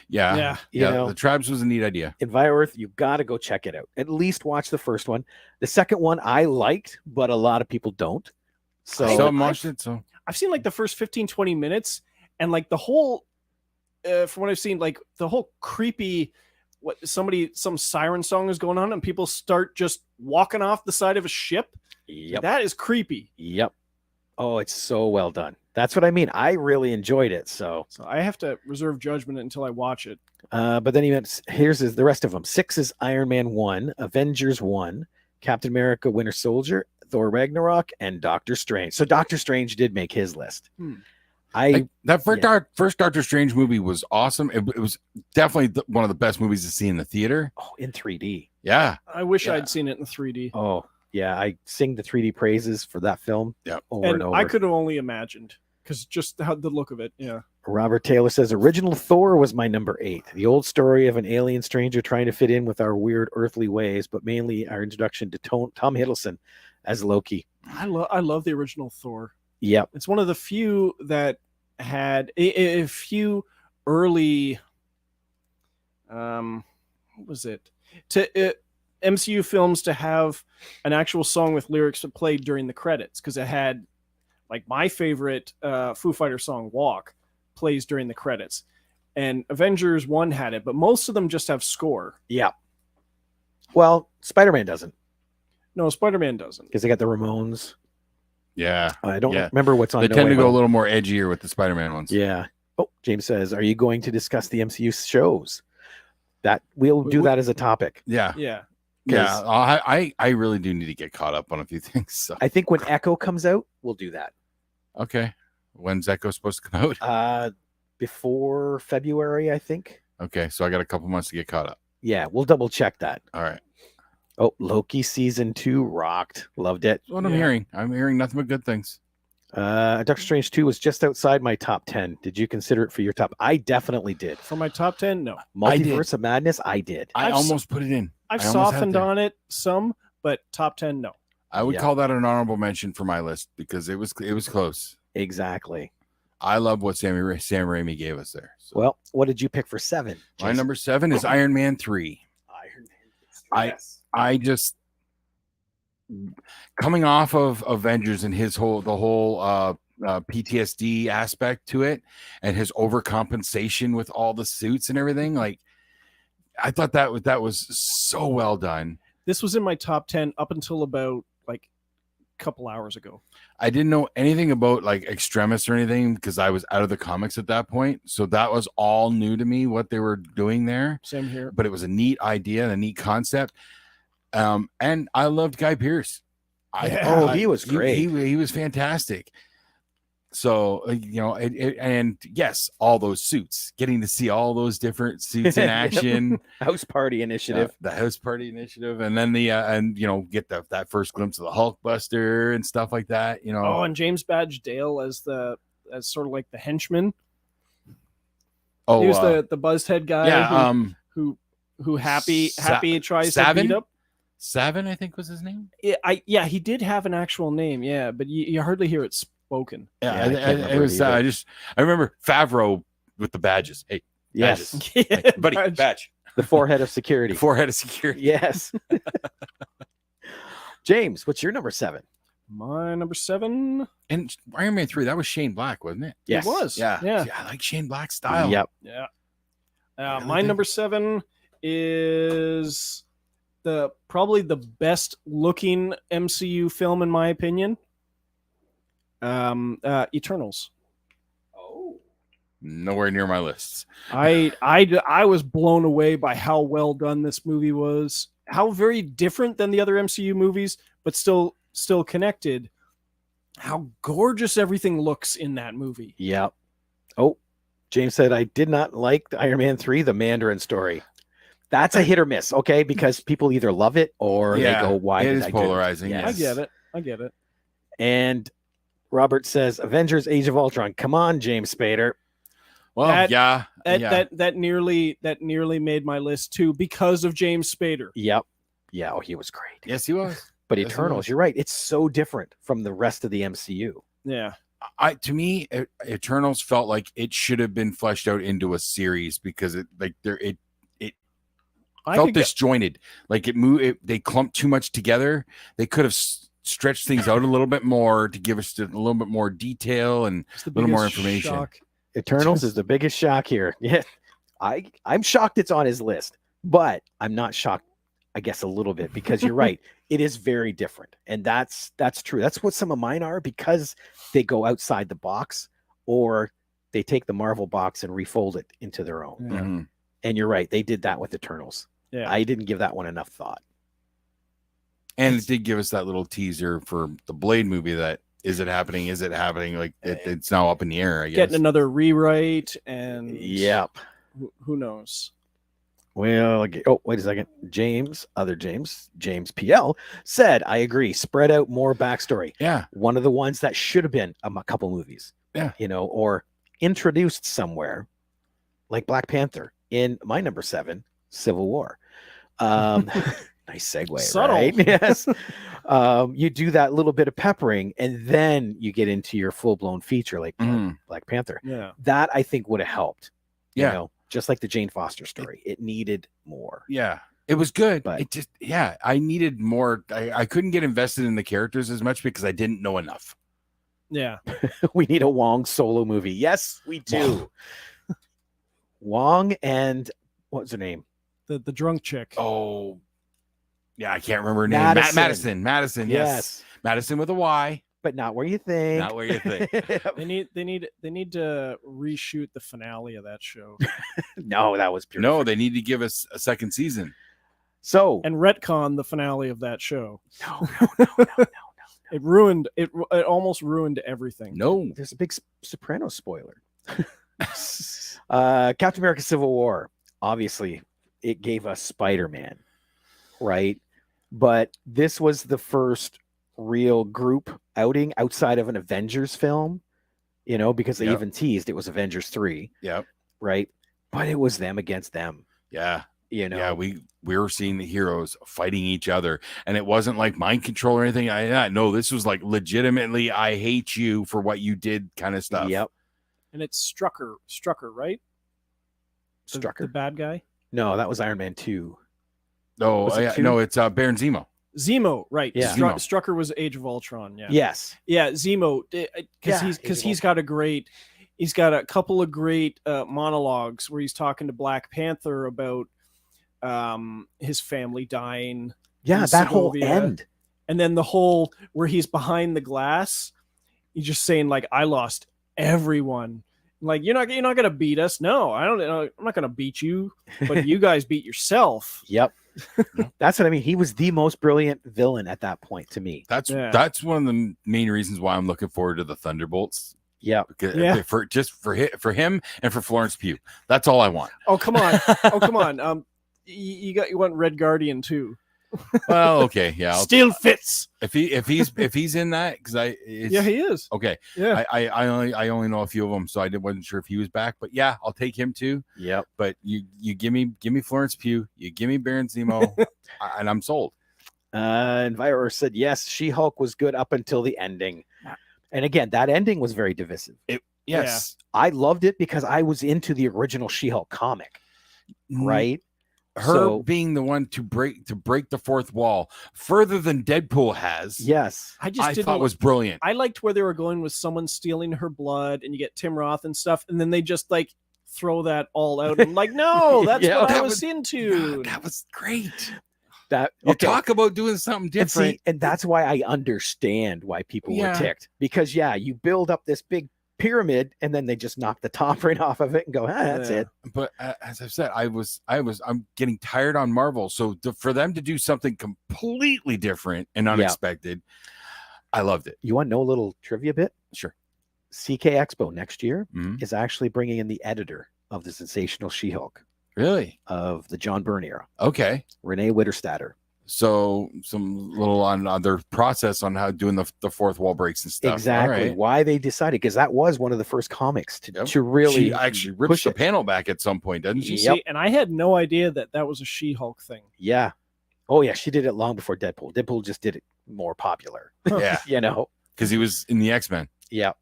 Yeah. You know, the tribes was a neat idea. In Vioearth, you got to go check it out. At least watch the first one. The second one I liked, but a lot of people don't. So I've seen like the first 15-20 minutes, and like the whole from what I've seen, like the whole creepy some siren song is going on and people start just walking off the side of a ship. Yep. That is creepy. Yep. Oh, it's so well done. That's what I mean. I really enjoyed it. So I have to reserve judgment until I watch it. But then here's the rest of them. 6 is Iron Man 1, Avengers 1, Captain America Winter Soldier, Thor Ragnarok, and Doctor Strange. So Doctor Strange did make his list. First Doctor Strange movie was awesome. It was definitely one of the best movies to see in the theater. Oh, in 3D. Yeah. I wish I'd seen it in 3D. Oh, yeah. I sing the 3D praises for that film. Yeah. Over and over. I could have only imagined because just the look of it. Yeah. Robert Taylor says original Thor was my number 8. The old story of an alien stranger trying to fit in with our weird earthly ways, but mainly our introduction to Tom Hiddleston as Loki. I love the original Thor. Yep. It's one of the few that had a few early what was it? MCU films to have an actual song with lyrics played during the credits, because it had like my favorite Foo Fighters song Walk plays during the credits, and Avengers 1 had it, but most of them just have score. Yeah. Well, Spider-Man doesn't. No, Spider-Man doesn't, because they got the Ramones. Yeah. I don't remember what's on. They tend to go a little more edgier with the Spider-Man ones. Yeah. Oh, James says, are you going to discuss the MCU shows? That we'll do that as a topic. Yeah. Yeah. Yeah. I really do need to get caught up on a few things. So I think when Echo comes out, we'll do that. Okay. When's Echo supposed to come out? Before February, I think. Okay. So I got a couple months to get caught up. Yeah. We'll double check that. All right. Oh, Loki season 2 rocked. Loved it. That's what I'm hearing. I'm hearing nothing but good things. Doctor Strange 2 was just outside my top 10. Did you consider it for your top? I definitely did. For my top 10, no. Multiverse of Madness, I did. I almost put it in. I've softened on it some, but top 10, no. I would call that an honorable mention for my list because it was close. Exactly. I love what Sam Raimi gave us there. So. Well, what did you pick for 7? My number 7 is Iron Man 3. Iron Man 3. I just coming off of Avengers and the whole PTSD aspect to it and his overcompensation with all the suits and everything. Like, I thought that was so well done. This was in my top 10 up until about like a couple hours ago. I didn't know anything about like Extremis or anything because I was out of the comics at that point. So that was all new to me, what they were doing there. Same here. But it was a neat idea and a neat concept. And I loved Guy Pearce. He was great. He was fantastic. So, and yes, all those suits, getting to see all those different suits in action. House Party Initiative. The House Party Initiative. And then get that first glimpse of the Hulkbuster and stuff like that, Oh, and James Badge Dale as sort of like the henchman. Oh, he was the buzzhead guy. Yeah. Who Happy tries Savin? to beat up. Savin, I think was his name. Yeah, he did have an actual name. Yeah, but you hardly hear it spoken. Yeah, it was. I remember Favreau with the badges. Hey, yes, badges. Hey, buddy, badge. The forehead of security. Forehead of security. Yes. James, what's your number 7? My number 7. And Iron Man 3, that was Shane Black, wasn't it? Yes. It was. Yeah. Yeah. I like Shane Black's style. Yep. Yeah. Really My good. number 7 is probably the best looking MCU film in my opinion. Eternals. Nowhere near my lists. I was blown away by how well done this movie was. How very different than the other MCU movies, but still connected. How gorgeous everything looks in that movie. Yep. Oh, James said, I did not like the Iron Man 3, the Mandarin story. That's a hit or miss, okay? Because people either love it or they go, why it did is I polarizing. do it? I get it. I get it. And Robert says, Avengers Age of Ultron. Come on, James Spader. Well, That nearly made my list too because of James Spader. Yep. Yeah, oh, he was great. Yes, he was. But Yes, he Eternals, was. you're right. It's so different from the rest of the MCU. Yeah. To me, Eternals felt like it should have been fleshed out into a series because it I felt could get- disjointed. Like it moved. They clumped too much together. They could have stretched things out a little bit more to give us a little bit more detail and it's the a little more biggest information. shock. Eternals is the biggest shock here. Yeah. I'm shocked it's on his list, but I'm not shocked, I guess, a little bit because you're right. It is very different. And that's true. That's what some of mine are because they go outside the box or they take the Marvel box and refold it into their own. Yeah. Mhm. And you're right. They did that with Eternals. Yeah. I didn't give that one enough thought. And it did give us that little teaser for the Blade movie that is it happening? Is it happening? Like it's now up in the air, I guess. Getting another rewrite and Yep. who knows? Well, oh, wait a second. James PL said, I agree. Spread out more backstory. Yeah. One of the ones that should have been a couple movies. Yeah. Or introduced somewhere like Black Panther in my number 7, Civil War. Nice segue, Subtle. right? Yes. You do that little bit of peppering and then you get into your full-blown feature like Mhm. Black Panther. Yeah. That I think would have helped. Yeah. Just like the Jane Foster story. It needed more. Yeah. It was good, But- but it just I needed more. I couldn't get invested in the characters as much because I didn't know enough. Yeah. We need a Wong solo movie. Yes, we do. Wong and what's her name? The drunk chick. Oh, yeah, I can't remember her name. Madison. Madison. Yes. Madison with a Y. But not where you think. Not where you think. They need to reshoot the finale of that show No, that was pure. No, they need to give us a second season. So and retcon the finale of that show. no. It ruined it. It almost ruined everything. No. There's a big Sopranos spoiler. Captain America Civil War. Obviously, it gave us Spider-Man, right? But this was the first real group outing outside of an Avengers film, because they Yep. even teased it was Avengers 3, Yep. right? But it was them against them, Yeah. Yeah, we were seeing the heroes fighting each other, and it wasn't like mind control or anything. No, this was like legitimately, I hate you for what you did kind of stuff. Yep. And it's Strucker, right? The Strucker. bad guy. No, that was Iron Man 2. No, Was it two? no, it's Baron Zemo. Zemo, right? Yeah. Zemo. Strucker was Age of Ultron. Yeah. Yes. Yeah, Zemo, because Yeah, he's got a couple of great monologues where he's talking to Black Panther about his family dying, Yeah, in that whole Segovia. end. and then the whole where he's behind the glass, he's just saying like, "I lost everyone." Like you're not gonna beat us. No, I don't know. I'm not gonna beat you, but you guys beat yourself. Yep. That's what I mean. He was the most brilliant villain at that point to me. That's Yeah. that's one of the main reasons why I'm looking forward to the Thunderbolts. Yep. Because- Yeah. for him and for Florence Pugh. That's all I want. Oh come on, you want Red Guardian too. Well, okay, yeah. Still fits. If he's in that, because Yeah, he is. okay. Yeah. I only know a few of them, so wasn't sure if he was back. But yeah, I'll take him too. Yep. But you give me Florence Pugh, you give me Baron Zemo, and I'm sold. And Vira said, yes, She-Hulk was good up until the ending. And again, that ending was very divisive. Yes, I loved it because I was into the original She-Hulk comic, right? her So- being the one to break the fourth wall further than Deadpool has. Yes. I just I didn't. thought was brilliant. I liked where they were going with someone stealing her blood, and you get Tim Roth and stuff, and then they just like throw that all out. I'm like, no, that's Yeah, what I that was was- into. That was great. That You okay. talk about doing something And different. see, and that's why I understand why people were Yeah. ticked, because you build up this big pyramid and then they just knock the top right off of it and go, that's Yeah. it. But as I've said, I'm getting tired on Marvel. So for them to do something completely different and Yeah. unexpected, I loved it. You want to know a little trivia bit? Sure. CK Expo next year Mhm. is actually bringing in the editor of the sensational She-Hulk Really? of the John Byrne era, Okay. Renee Witterstatter. So some little on their process on how doing the fourth wall breaks and stuff. Exactly. All right. Why they decided, because that was one of the first comics to, Yep. to really She actually rips push the it. panel back at some point, doesn't she? Yep. See, and I had no idea that was a She-Hulk thing. Yeah. Oh yeah, she did it long before Deadpool. Deadpool just did it more popular. Yeah, You know. because he was in the X-Men. Yeah.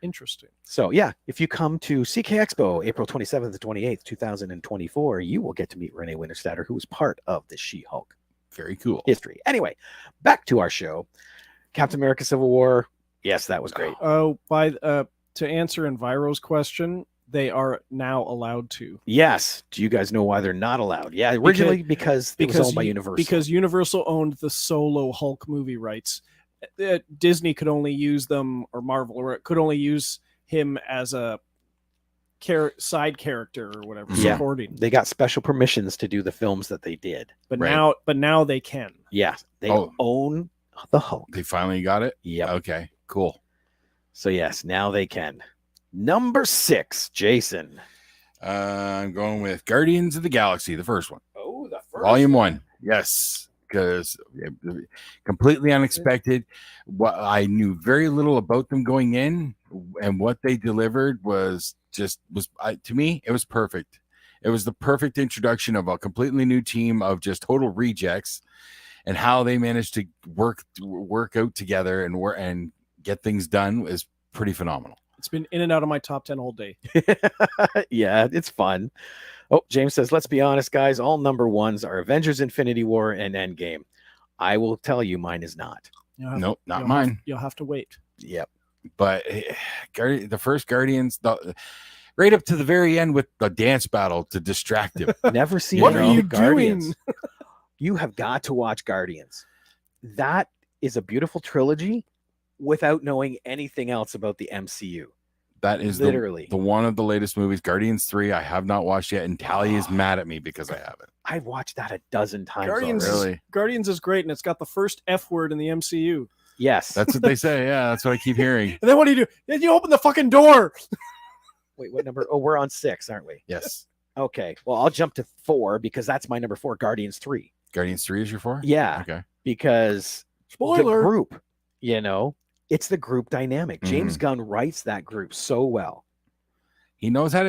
Interesting. So yeah, if you come to CK Expo April 27th to 28th, 2024, you will get to meet Renee Witterstatter, who was part of the She-Hulk Very cool. history. Anyway, back to our show. Captain America Civil War. Yes, that was great. Oh, to answer Enviro's question, they are now allowed to. Yes. Do you guys know why they're not allowed? Yeah, originally because it was owned by Universal. Because Universal owned the solo Hulk movie rights. Disney could only use them, or Marvel, or it could only use him as a side character or whatever, Yeah. supporting. they got special permissions to do the films that they did. But Right. now they can. Yeah, they Oh. own the Hulk. They finally got it. Yep. Okay. Cool. So yes, now they can. Number 6, Jason. I'm going with Guardians of the Galaxy, the first one, Oh, the first Volume 1. Yes, because completely unexpected. What I knew very little about them going in, and what they delivered was to me, it was perfect. It was the perfect introduction of a completely new team of just total rejects, and how they managed to work out together and get things done is pretty phenomenal. It's been in and out of my top 10 all day. Yeah, it's fun. Oh, James says, let's be honest, guys. All number ones are Avengers Infinity War and Endgame. I will tell you, mine is not. Nope, not you'll mine. You'll have to wait. Yep. But the first Guardians, right up to the very end with the dance battle to distract him. Never seen What You are know, you Guardians. doing? You have got to watch Guardians. That is a beautiful trilogy without knowing anything else about the MCU. That is Literally. the one of the latest movies. Guardians 3, I have not watched yet, and Tally is mad at me because I haven't. I've watched that a dozen times Guardians, already. Really? Guardians is great, and it's got the first F word in the MCU. Yes. That's what they say. Yeah, that's what I keep hearing. And then what do? Then you open the fucking door. Wait, what number? Oh, we're on 6, aren't we? Yes. Okay. Well, I'll jump to 4 because that's my number 4, Guardians 3. Guardians 3 is your 4? Yeah, Okay. because the Spoiler. group, it's the group dynamic. Mm-hmm. James Gunn writes that group so well. He knows how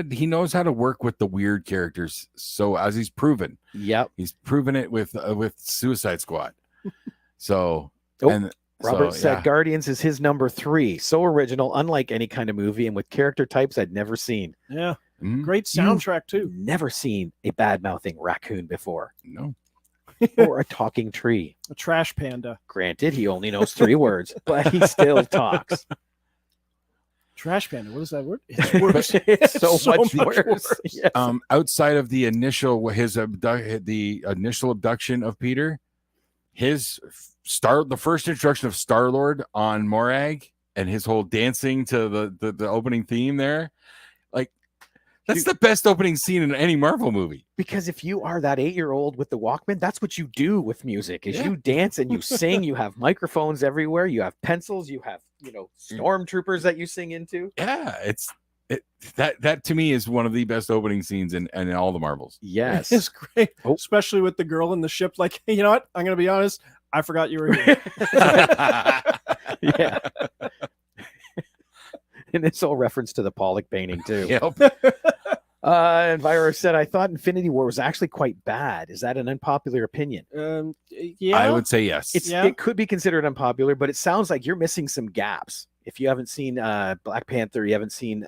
to work with the weird characters. So as he's proven it with Suicide Squad. So Oh, and Robert so, said yeah. Guardians is his number 3. So original, unlike any kind of movie, and with character types I'd never seen. Yeah, Mhm. great soundtrack too. Never seen a bad-mouthing raccoon before, No. or a talking tree. A trash panda. Granted, he only knows 3 words, but he still talks. Trash panda. What is that word? It's worse. It's so, so much, much worse. worse. Yes. Outside of the initial the initial abduction of Peter, the first introduction of Star-Lord on Morag and his whole dancing to the opening theme there, like that's the best opening scene in any Marvel movie. Because if you are that 8-year-old with the Walkman, that's what you do with music is Yeah. you dance and you sing. You have microphones everywhere. You have pencils. You have, stormtroopers that you sing into. Yeah, that to me is one of the best opening scenes in all the Marvels. Yes. It's great, Oh. especially with the girl in the ship. Like, you know what? I'm gonna be honest. I forgot you were here. Yeah. And it's all reference to the Pollock painting too. Yep. And Vira said, I thought Infinity War was actually quite bad. Is that an unpopular opinion? Yeah, I would say yes. It could be considered unpopular, but it sounds like you're missing some gaps. If you haven't seen Black Panther, you haven't seen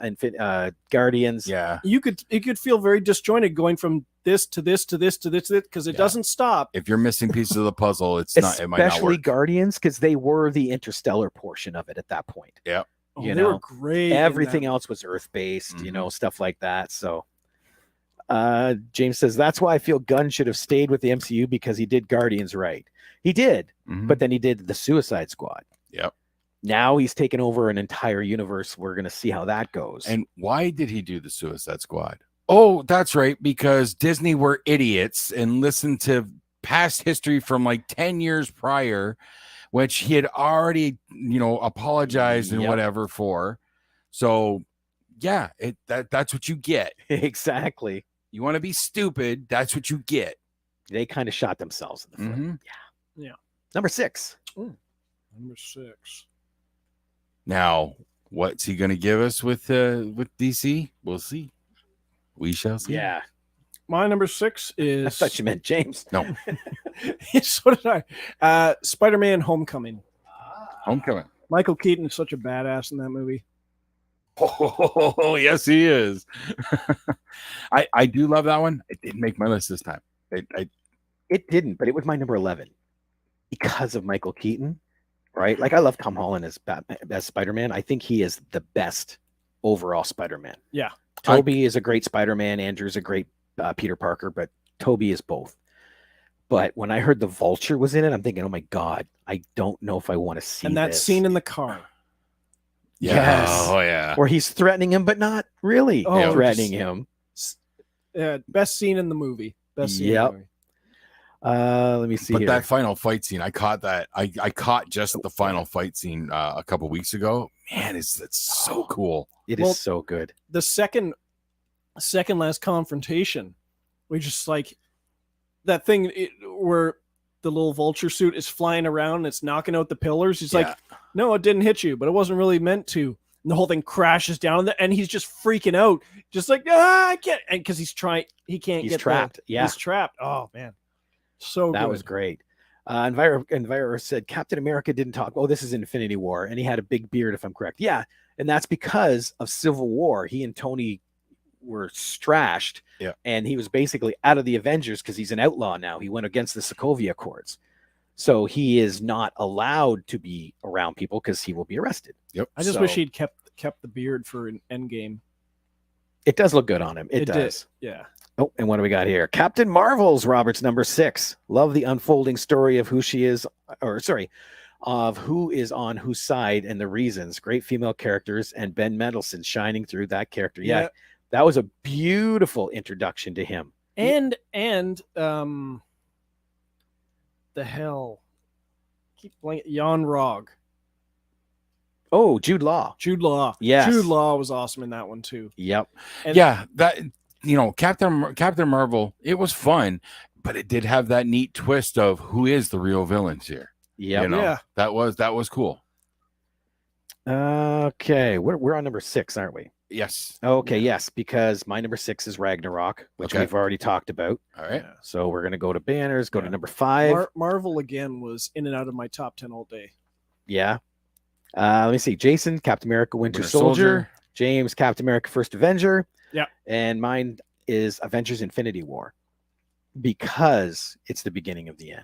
Guardians. Yeah. it could feel very disjointed going from this to this to this to this because it Yeah. doesn't stop. If you're missing pieces of the puzzle, it might not Especially work. Guardians, because they were the interstellar portion of it at that point. Oh, you they were know, great. in Everything that. else was Earth based, Mhm. stuff like that. So James says that's why I feel Gunn should have stayed with the MCU because he did Guardians right. He did, Mhm. but then he did the Suicide Squad. Yep. Now he's taken over an entire universe. We're gonna see how that goes. And why did he do the Suicide Squad? Oh, that's right, because Disney were idiots and listened to past history from like 10 years prior, which he had already, apologized and Yep. whatever for. So yeah, that's what you get. Exactly. You want to be stupid, that's what you get. They kind of shot themselves in the foot. Mhm. Yeah. Number 6. Number 6. Now, what's he going to give us with DC? We'll see. We shall see. Yeah. My number 6 I is. thought you meant James. No. So did I. Spider-Man: Homecoming. Homecoming. Michael Keaton is such a badass in that movie. Oh, yes, he is. I do love that one. It didn't make my list this time. It didn't, but it was my number 11 because of Michael Keaton, right? Like I love Tom Holland as Spider-Man. I think he is the best overall Spider-Man. Yeah. Toby is a great Spider-Man. Andrew's a great Peter Parker, but Toby is both. But when I heard the Vulture was in it, I'm thinking, oh my God, I don't know if I want to see And that this. scene in the car. Yes. Oh, yeah. Where he's threatening him, but not really Oh, threatening just- him. Best scene in the movie. Best scene Yep. in the movie. Let me see But here. that final fight scene, I caught that. I caught just the final fight scene a couple weeks ago. Man, it's so cool. It is Well, so good. The second last confrontation, we just like that thing where the little vulture suit is flying around and it's knocking out the pillars. He's like, no, it didn't hit you, but it wasn't really meant to. And the whole thing crashes down and he's just freaking out, just like, I can't, and because he's trying, he can't He's get trapped. Yeah. he's trapped. Oh man, so That good. was great. Enviro said Captain America didn't talk. Oh, this is Infinity War, and he had a big beard, if I'm correct. Yeah, and that's because of Civil War. He and Tony were strashed, and he was basically out of the Avengers because he's an outlaw now. He went against the Sokovia Accords, so he is not allowed to be around people because he will be arrested. Yep. I just wish he'd kept the beard for an Endgame. It does look good on him. It did. does. Yeah. Oh, and what do we got here? Captain Marvel's Robert's number 6. Love the unfolding story of who she is, of who is on whose side and the reasons. Great female characters and Ben Mendelsohn shining through that character. Yeah, that was a beautiful introduction to him. And the hell, keep blanking, Jan Rog. Oh, Jude Law. Jude Law. Yes. Jude Law was awesome in that one too. Yep. And yeah, that Captain Marvel, it was fun, but it did have that neat twist of who is the real villains here. Yep. Yeah. That was cool. Okay, we're on number 6, aren't we? Yes. Okay, yes, because my number 6 is Ragnarok, which Okay. we've already talked about. All right. Yeah. So we're gonna go to banners. Go to number 5. Marvel again was in and out of my top 10 all day. Yeah. Let me see. Jason, Captain America, Winter Soldier. James, Captain America, First Avenger. Yeah. And mine is Avengers Infinity War because it's the beginning of the end.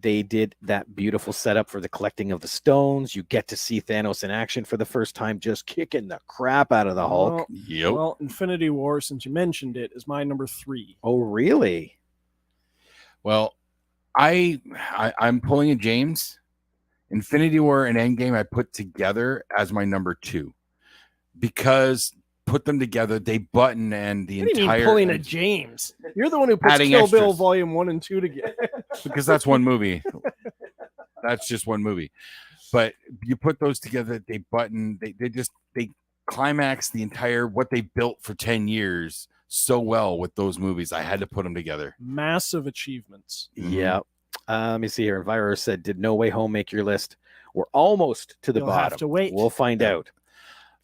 They did that beautiful setup for the collecting of the stones. You get to see Thanos in action for the first time, just kicking the crap out of the Hulk. Yep. Well, Infinity War, since you mentioned it, is my number 3. Oh, really? Well, I'm pulling a James. Infinity War and Endgame I put together as my number 2 because put them together, they button and the What do you entire mean pulling a James? You're the one who puts Adding Kill Bill extras. Volume 1 and 2 together. because that's one movie. That's just one movie. But you put those together, they button, they climax the entire what they built for 10 years so well with those movies. I had to put them together. Massive achievements. Yeah. Let me see here. Enviro said, did No Way Home make your list? We're almost to the You'll bottom. have to wait. We'll find out.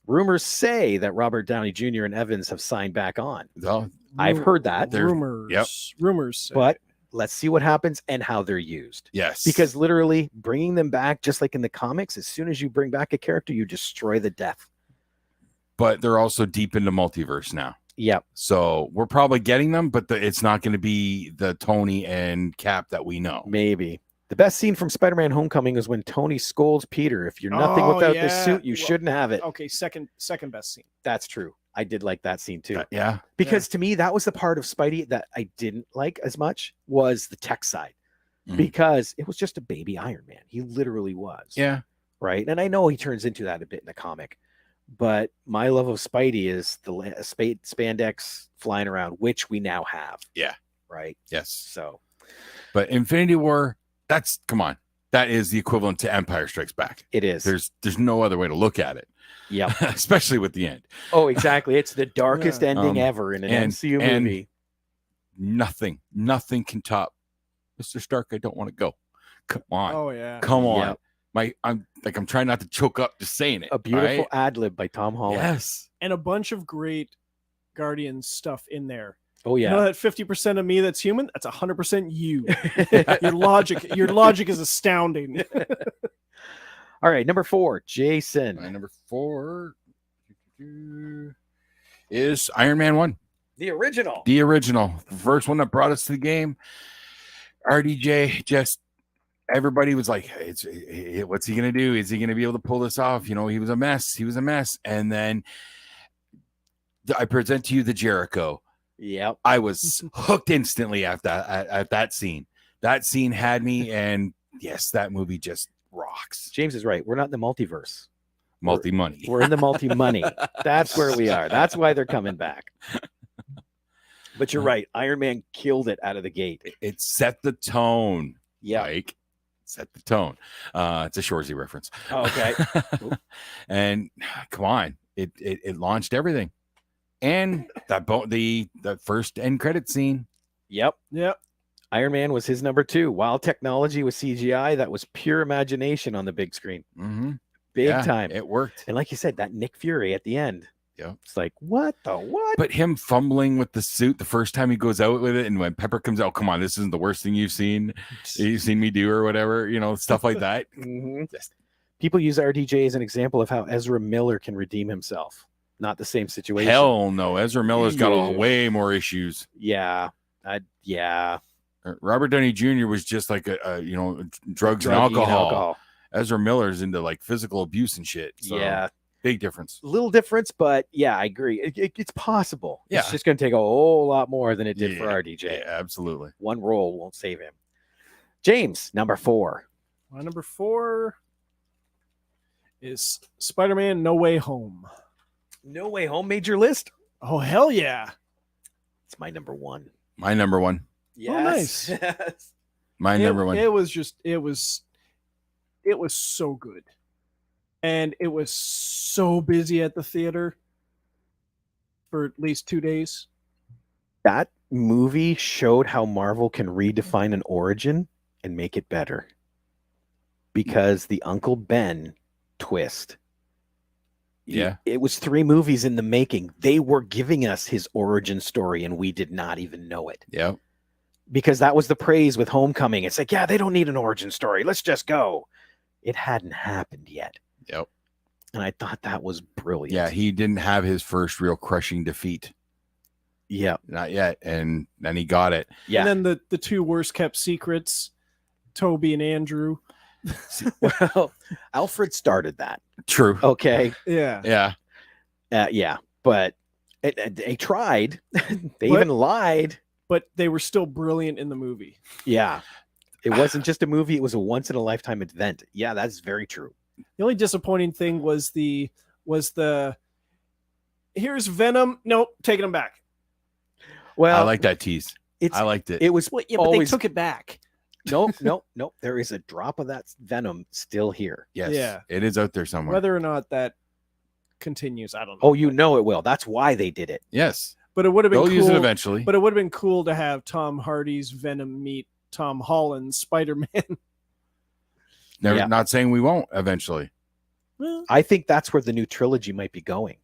Rumors say that Robert Downey Jr. and Evans have signed back on. Well, I've heard that. Rumors. Yep. Rumors. Say. But let's see what happens and how they're used. yes. Because literally bringing them back, just like in the comics, as soon as you bring back a character, you destroy the death. but they're also deep into multiverse now. Yep. So we're probably getting them, but it's not going to be the Tony and Cap that we know. Maybe. The best scene from Spider-Man Homecoming is when Tony scolds Peter. If you're nothing without this suit, you shouldn't have it. Okay, second best scene. That's true. I did like that scene too. Yeah. Because to me, that was the part of Spidey that I didn't like as much, was the tech side. Mhm. Because it was just a baby Iron Man. He literally was. Yeah. Right. And I know he turns into that a bit in the comic. But my love of Spidey is the spandex flying around, which we now have. Yeah. Right. Yes. So. But Infinity War, come on. That is the equivalent to Empire Strikes Back. It is. There's no other way to look at it. Yeah. Especially with the end. Oh, exactly. It's the darkest ending ever in an MCU movie. Nothing can top Mr. Stark. I don't want to go. Come on. Oh yeah. Come on. I'm trying not to choke up just saying it. A beautiful ad lib by Tom Holland. Yes. And a bunch of great Guardians stuff in there. Oh yeah. You know that 50% of me that's human? That's 100% you. Your logic is astounding. All right, number 4, Jason. My number 4 is Iron Man 1. The original. The first one that brought us to the game. RDJ, everybody was like, what's he going to do? Is he going to be able to pull this off? You know, he was a mess. And then I present to you the Jericho. Yep. I was hooked instantly at that scene. That scene had me, and yes, that movie just rocks. James is right. We're not in the multiverse. Multi-money. We're in the multi-money. That's where we are. That's why they're coming back. But you're right. Iron Man killed it out of the gate. It set the tone. Yeah. Like, set the tone. It's a Shorzy reference. Oh, okay. And come on, it launched everything. And the first end credit scene. Yep. Yep. Iron Man was his number 2. While technology was CGI, that was pure imagination on the big screen. Mm-hmm. Big time. It worked. And like you said, that Nick Fury at the end. Yeah. It's like, what the what? But him fumbling with the suit the first time he goes out with it, and when Pepper comes out, come on, this isn't the worst thing you've seen me do or whatever, stuff like that. Mm-hmm. People use RDJ as an example of how Ezra Miller can redeem himself. Not the same situation. Hell no. Ezra Miller's got way more issues. Yeah. Yeah. Robert Downey Jr. was just like drugs and alcohol. Ezra Miller's into like physical abuse and shit. So yeah. Big difference. Little difference, but yeah, I agree. It's possible. Yeah. It's just going to take a whole lot more than it did for RDJ. Yeah, absolutely. One role won't save him. James, number 4. My number 4 is Spider-Man No Way Home. No Way Home made your list? Oh, hell yeah. It's my number 1. My number 1. Yes. Oh, nice. Yes. My number 1. It was so good. And it was so busy at the theater for at least 2 days. That movie showed how Marvel can redefine an origin and make it better. Because the Uncle Ben twist. Yeah. It was 3 movies in the making. They were giving us his origin story and we did not even know it. Yeah. Because that was the praise with Homecoming. It's like, yeah, they don't need an origin story. Let's just go. It hadn't happened yet. Yep. And I thought that was brilliant. Yeah, he didn't have his first real crushing defeat. Yeah. Not yet. And then he got it. Yeah. And then the 2 worst kept secrets, Toby and Andrew. Well, Alfred started that. True. Okay. Yeah. Yeah. Yeah. But they tried. They even lied. But they were still brilliant in the movie. Yeah. It wasn't just a movie. It was a once in a lifetime event. Yeah, that's very true. The only disappointing thing was the here's Venom. Nope, taking him back. Well, I like that tease. I liked it. It was Well, yeah, but always, they took it back. Nope. There is a drop of that Venom still here. Yes. Yeah. It is out there somewhere. Whether or not that continues, I don't know. Oh, you know it will. That's why they did it. Yes. But it would have been They'll cool. use it eventually. But it would have been cool to have Tom Hardy's Venom meet Tom Holland's Spider-Man. Not saying we won't eventually. Well, I think that's where the new trilogy might be going.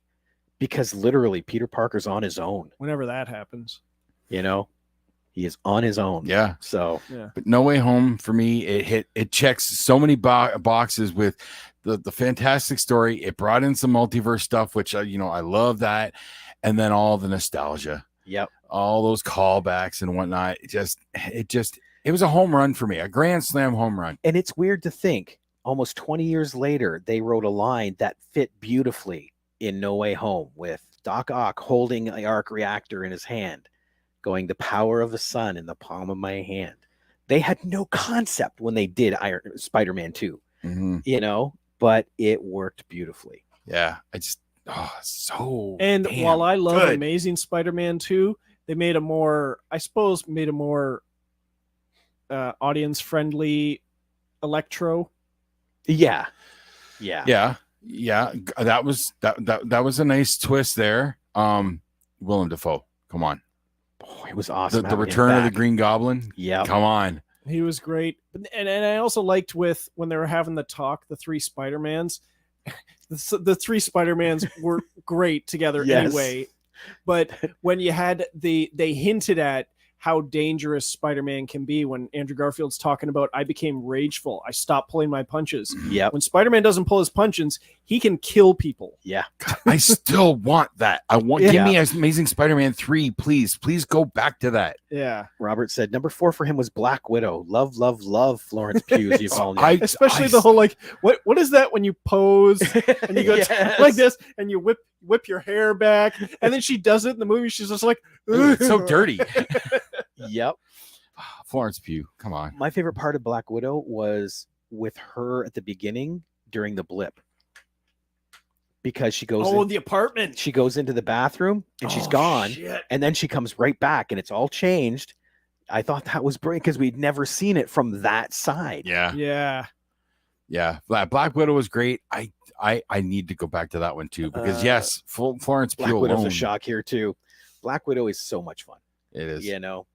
Because literally Peter Parker's on his own. whenever that happens. He is on his own. Yeah. So But No Way Home for me, it checks so many boxes with the fantastic story. It brought in some multiverse stuff, which I love that. and then all the nostalgia, Yep. all those callbacks and whatnot. It was a home run for me, a grand slam home run. And it's weird to think almost 20 years later, they wrote a line that fit beautifully in No Way Home with Doc Ock holding the arc reactor in his hand, going, the power of the sun in the palm of my hand. They had no concept when they did Spider-Man 2, but it worked beautifully. Yeah. So. And damn while I love good. Amazing Spider-Man 2, they made a more audience-friendly Electro. Yeah. That was a nice twist there. Willem Dafoe, come on. Boy, it was awesome. The return of the Green Goblin. Yeah. Come on. He was great. And I also liked when they were having the talk, the three Spider-Mans. The three Spider-Mans were great together anyway. But when you had they hinted at how dangerous Spider-Man can be when Andrew Garfield's talking about, I became rageful. I stopped pulling my punches. Yeah. When Spider-Man doesn't pull his punches, he can kill people. Yeah. I still want that. Give me Amazing Spider-Man 3, please. Please go back to that. Yeah. Robert said number 4 for him was Black Widow. Love Florence Pugh. You've all known. Especially the whole what is that when you pose and you go like this and you whip your hair back and then she does it in the movie. She's just like, it's so dirty. Yep. Florence Pugh, come on. My favorite part of Black Widow was with her at the beginning during the blip, because she goes the apartment. She goes into the bathroom and she's gone, and then she comes right back and it's all changed. I thought that was great because we'd never seen it from that side. Yeah. Black Widow was great. I need to go back to that one too, because Florence Pugh Black Widow's alone, a shock here too. Black Widow is so much fun. it is.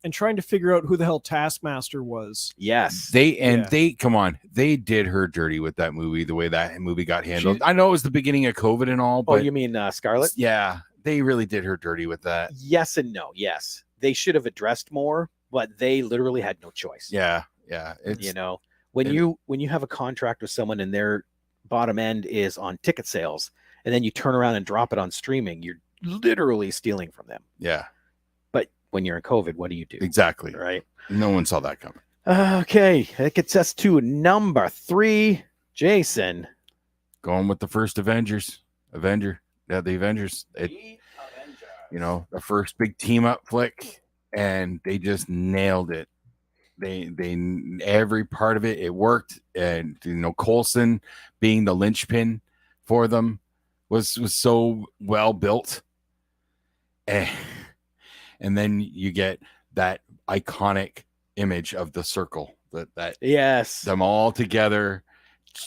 And trying to figure out who the hell Taskmaster was. Yes. They come on. They did her dirty with that movie, the way that movie got handled. I know it was the beginning of COVID and all, but you mean Scarlet? Yeah, they really did her dirty with that. Yes and no. Yes. They should have addressed more, but they literally had no choice. Yeah. It's, when you have a contract with someone and their bottom end is on ticket sales, and then you turn around and drop it on streaming, you're literally stealing from them. Yeah. But when you're in COVID, what do you do? Exactly. Right. No one saw that coming. Okay. That gets us to number 3. Jason. Going with the first Avenger. Yeah, the Avengers. The first big team up flick, and they just nailed it. They every part of it worked, and Coulson being the linchpin for them was so well built, and then you get that iconic image of the circle that yes, them all together.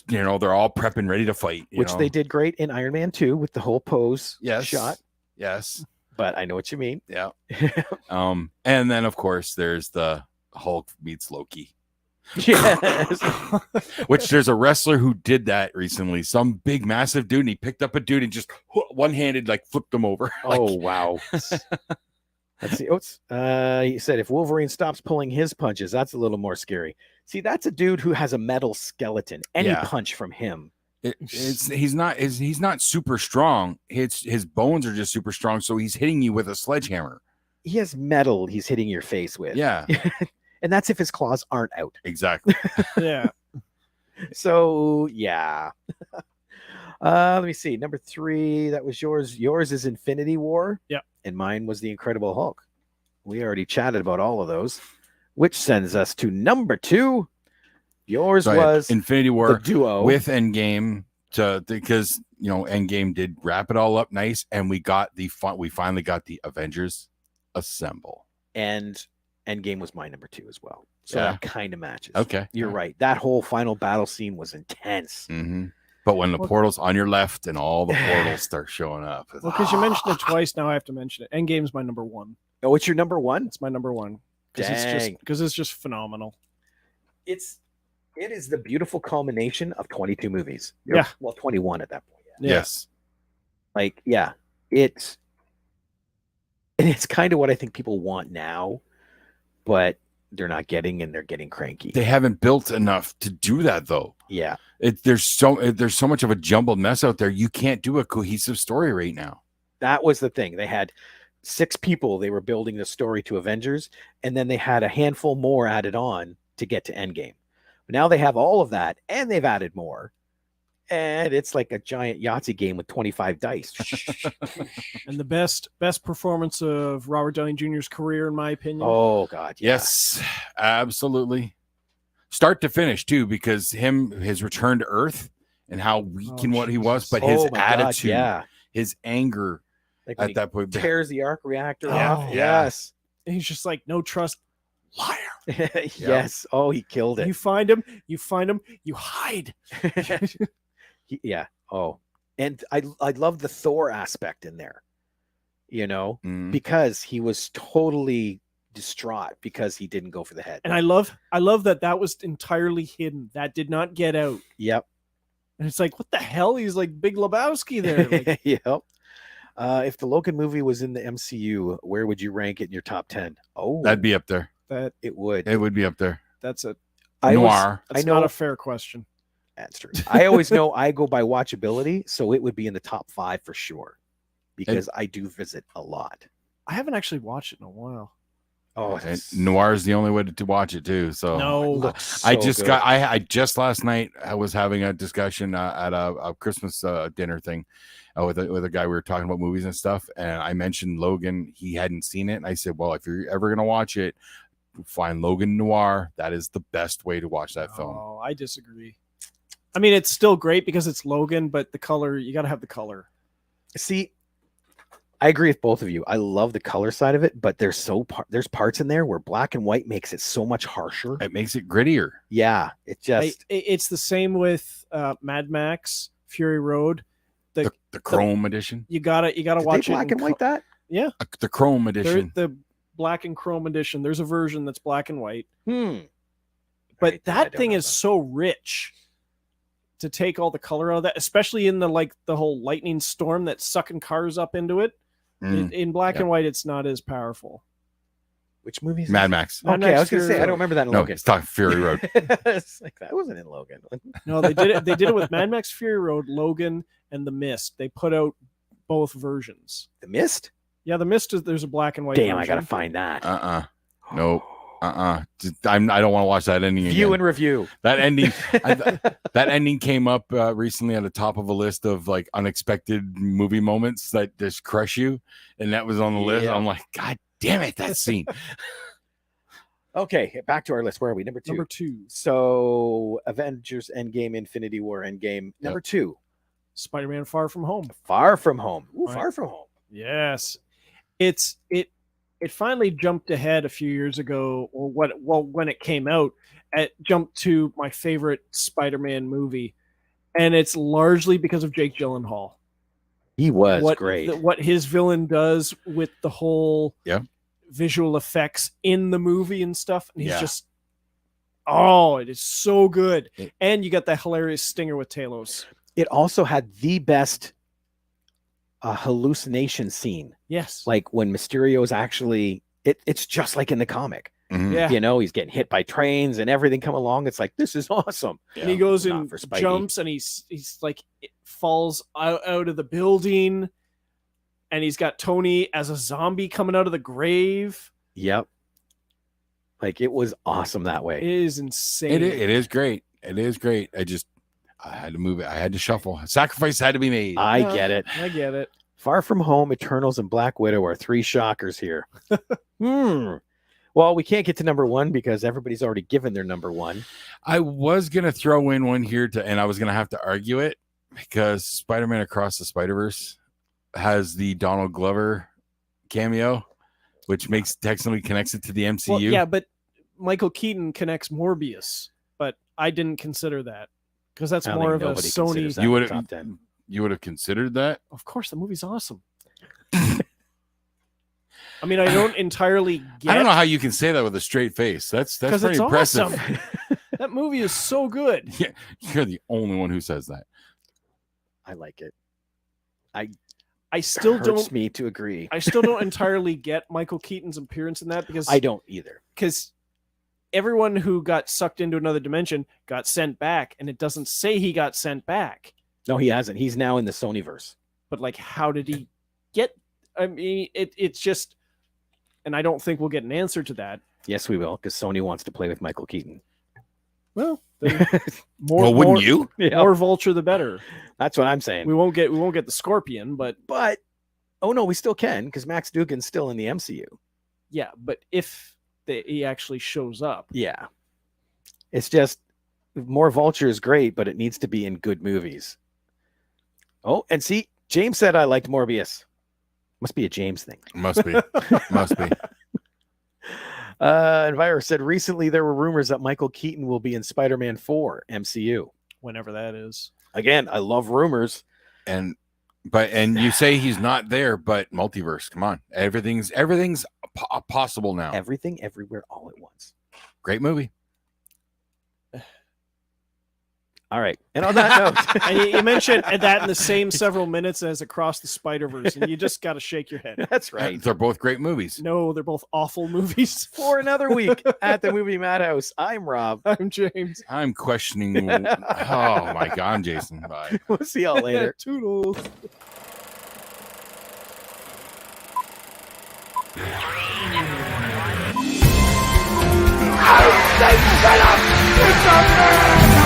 They're all prepping, ready to fight, which they did great in Iron Man 2 with the whole pose shot. Yes, but I know what you mean. Yeah. And then of course there's the Hulk meets Loki. Yes. Which there's a wrestler who did that recently. Some big massive dude, and he picked up a dude and just one-handed flipped him over. Oh wow. Let's see. He said if Wolverine stops pulling his punches, that's a little more scary. See, that's a dude who has a metal skeleton. Any punch from him. He's not super strong. His bones are just super strong, so he's hitting you with a sledgehammer. He has metal he's hitting your face with. Yeah. And that's if his claws aren't out. Exactly. Yeah. So yeah. Let me see. Number 3, that was yours. Yours is Infinity War. Yep. And mine was the Incredible Hulk. We already chatted about all of those, which sends us to number 2. Yours was Infinity War, the duo with Endgame, because Endgame did wrap it all up nice, and we finally got the Avengers Assemble. And Endgame was my number 2 as well. So that kind of matches. Okay. You're right. That whole final battle scene was intense. Mm-hmm. But when the portal's on your left and all the portals start showing up. Because you mentioned it twice, now I have to mention it. Endgame's my number 1. Oh, it's your number 1? It's my number 1. Dang. Because it's just phenomenal. It is the beautiful culmination of 22 movies. Yeah. Well, 21 at that point. Yeah. Yes. It's kind of what I think people want now, but they're not getting, and they're getting cranky. They haven't built enough to do that, though. Yeah. There's so much of a jumbled mess out there. You can't do a cohesive story right now. That was the thing. They had 6 people they were building the story to Avengers, and then they had a handful more added on to get to Endgame. But now they have all of that, and they've added more. And it's like a giant Yahtzee game with 25 dice. And the best performance of Robert Downey Jr.'s career, in my opinion. Oh God, yeah. Yes, absolutely. Start to finish too, because his return to Earth and how weak and what he was, but his Oh, my God, attitude, yeah. his anger Like when at he that point. tears the arc reactor Oh, off. yeah. Yes. And he's just like, no trust, liar. Yes. Oh, he killed it. You find him, you hide. Yeah. Oh, and I love the Thor aspect in there, you know, Mm. because he was totally distraught because he didn't go for the head. And I love that was entirely hidden. That did not get out. Yep. And it's like, what the hell? He's like Big Lebowski there. Like, Yep. If the Logan movie was in the MCU, where would you rank it in your top 10? Oh, That'd be up there. that it would. It would be up there. that's a Noir. that's I know not a fair question. that's true. I always know I go by watchability, so it would be in the top 5 for sure, because I do visit a lot. I haven't actually watched it in a while. Oh, And it's- Noir is the only way to watch it too. So No. it looks I so just good. got I just last night I was having a discussion at a Christmas dinner thing with a guy. We were talking about movies and stuff, and I mentioned Logan. He hadn't seen it, and I said, "Well, if you're ever gonna watch it, find Logan Noir. That is the best way to watch that film." Oh, I disagree. I mean, it's still great because it's Logan, but the color, you got to have the color. See, I agree with both of you. I love the color side of it, but there's parts in there where black and white makes it so much harsher. It makes it grittier. Yeah, it just It's the same with Mad Max Fury Road. The Chrome edition. You gotta did watch they black it in and white that. The Chrome There, edition. the black and chrome edition. There's a version that's black and white, But but that thing is so rich to take all the color out of that, especially in the whole lightning storm that's sucking cars up into it. Mm. In black Yeah. and white, it's not as powerful. Which movie is Mad this? Max. Mad Okay, I Max was gonna say Fury I don't Road. remember that in No, Logan. it's talking Fury Road. It's like that wasn't in Logan. No, they did it. They did it with Mad Max Fury Road, Logan, and The Mist. They put out both versions. The Mist. Yeah, The Mist is there's a black and white. Damn, I version. gotta find that. Nope. I don't want to watch that ending again. View and review. That ending. That ending came up recently at the top of a list of like unexpected movie moments that just crush you, and that was on the list. Yeah. I'm like, God damn it, that scene. Okay, back to our list. Where are we? Number 2. Number 2, So Avengers Endgame, Infinity War Endgame. Number 2, Spider-Man: Far From Home. Far From Home. Ooh, Right. Far From Home. Yes, it finally jumped ahead a few years ago, or when it came out, it jumped to my favorite Spider-Man movie, and it's largely because of Jake Gyllenhaal. He was great. What his villain does with the whole visual effects in the movie and stuff, and he's Yeah. just it is so good. It- And you got that hilarious stinger with Talos. It also had the best hallucination scene. Yes, Like when Mysterio's actually, it's just like in the comic. Mhm. yeah. You know, he's getting hit by trains and everything come along. It's like, this is awesome. And he goes Not and for Spidey. jumps, and he's like it falls out of the building, and he's got Tony as a zombie coming out of the grave. Yep. Like it was awesome that It way. is insane. It is great. It is great. I had to move it. I had to shuffle. Sacrifice had to be made. I Yeah. get it. I get it. Far From Home, Eternals, and Black Widow are 3 shockers here. Well, we can't get to number 1 because everybody's already given their number 1. I was gonna throw in one here and I was gonna have to argue it because Spider-Man Across the Spider-Verse has the Donald Glover cameo, which technically connects it to the MCU. Well, yeah, but Michael Keaton connects Morbius, but I didn't consider that because that's I don't more think of a nobody Sony. considers that You in would the top have 10. you would have considered that. Of course, the movie's awesome. I mean, I don't entirely get. I don't know how you can say that with a straight face. That's because pretty it's impressive. awesome. That movie is so good. Yeah, you're the only one who says that. I like it. I still Hurts don't. me to agree. I still don't entirely get Michael Keaton's appearance in that because I don't either. everyone who got sucked into another dimension got sent back, and it doesn't say he got sent back. No, he hasn't. He's now in the Sonyverse. But like, how did he get. I mean, it's just, and I don't think we'll get an answer to that. Yes, we will, because Sony wants to play with Michael Keaton. Well, then more. Well, wouldn't more, you? Yeah, More Vulture, the better. that's what I'm saying. We won't get the Scorpion, but Oh no, we still can, because Max Dugan's still in the MCU. yeah, but if he actually shows up, Yeah, it's just more Vulture is great, but it needs to be in good movies. Oh, and see, James said I liked Morbius. Must be a James thing. Must be. Must be. And Virus said recently there were rumors that Michael Keaton will be in Spider-Man 4 MCU. whenever that is. Again, I love rumors. And you say he's not there, but multiverse. Come on, everything's possible now. Everything, everywhere, all at once. Great movie. All right. And on that note, And you mentioned that in the same several minutes as Across the Spider-Verse, and you just got to shake your head. that's right. They're both great movies. No, they're both awful movies. For another week at the Movie Madhouse, I'm Rob. I'm James. I'm questioning. Oh my God, I'm Jason. Bye. We'll see y'all later. Toodles. Venom! It's a man!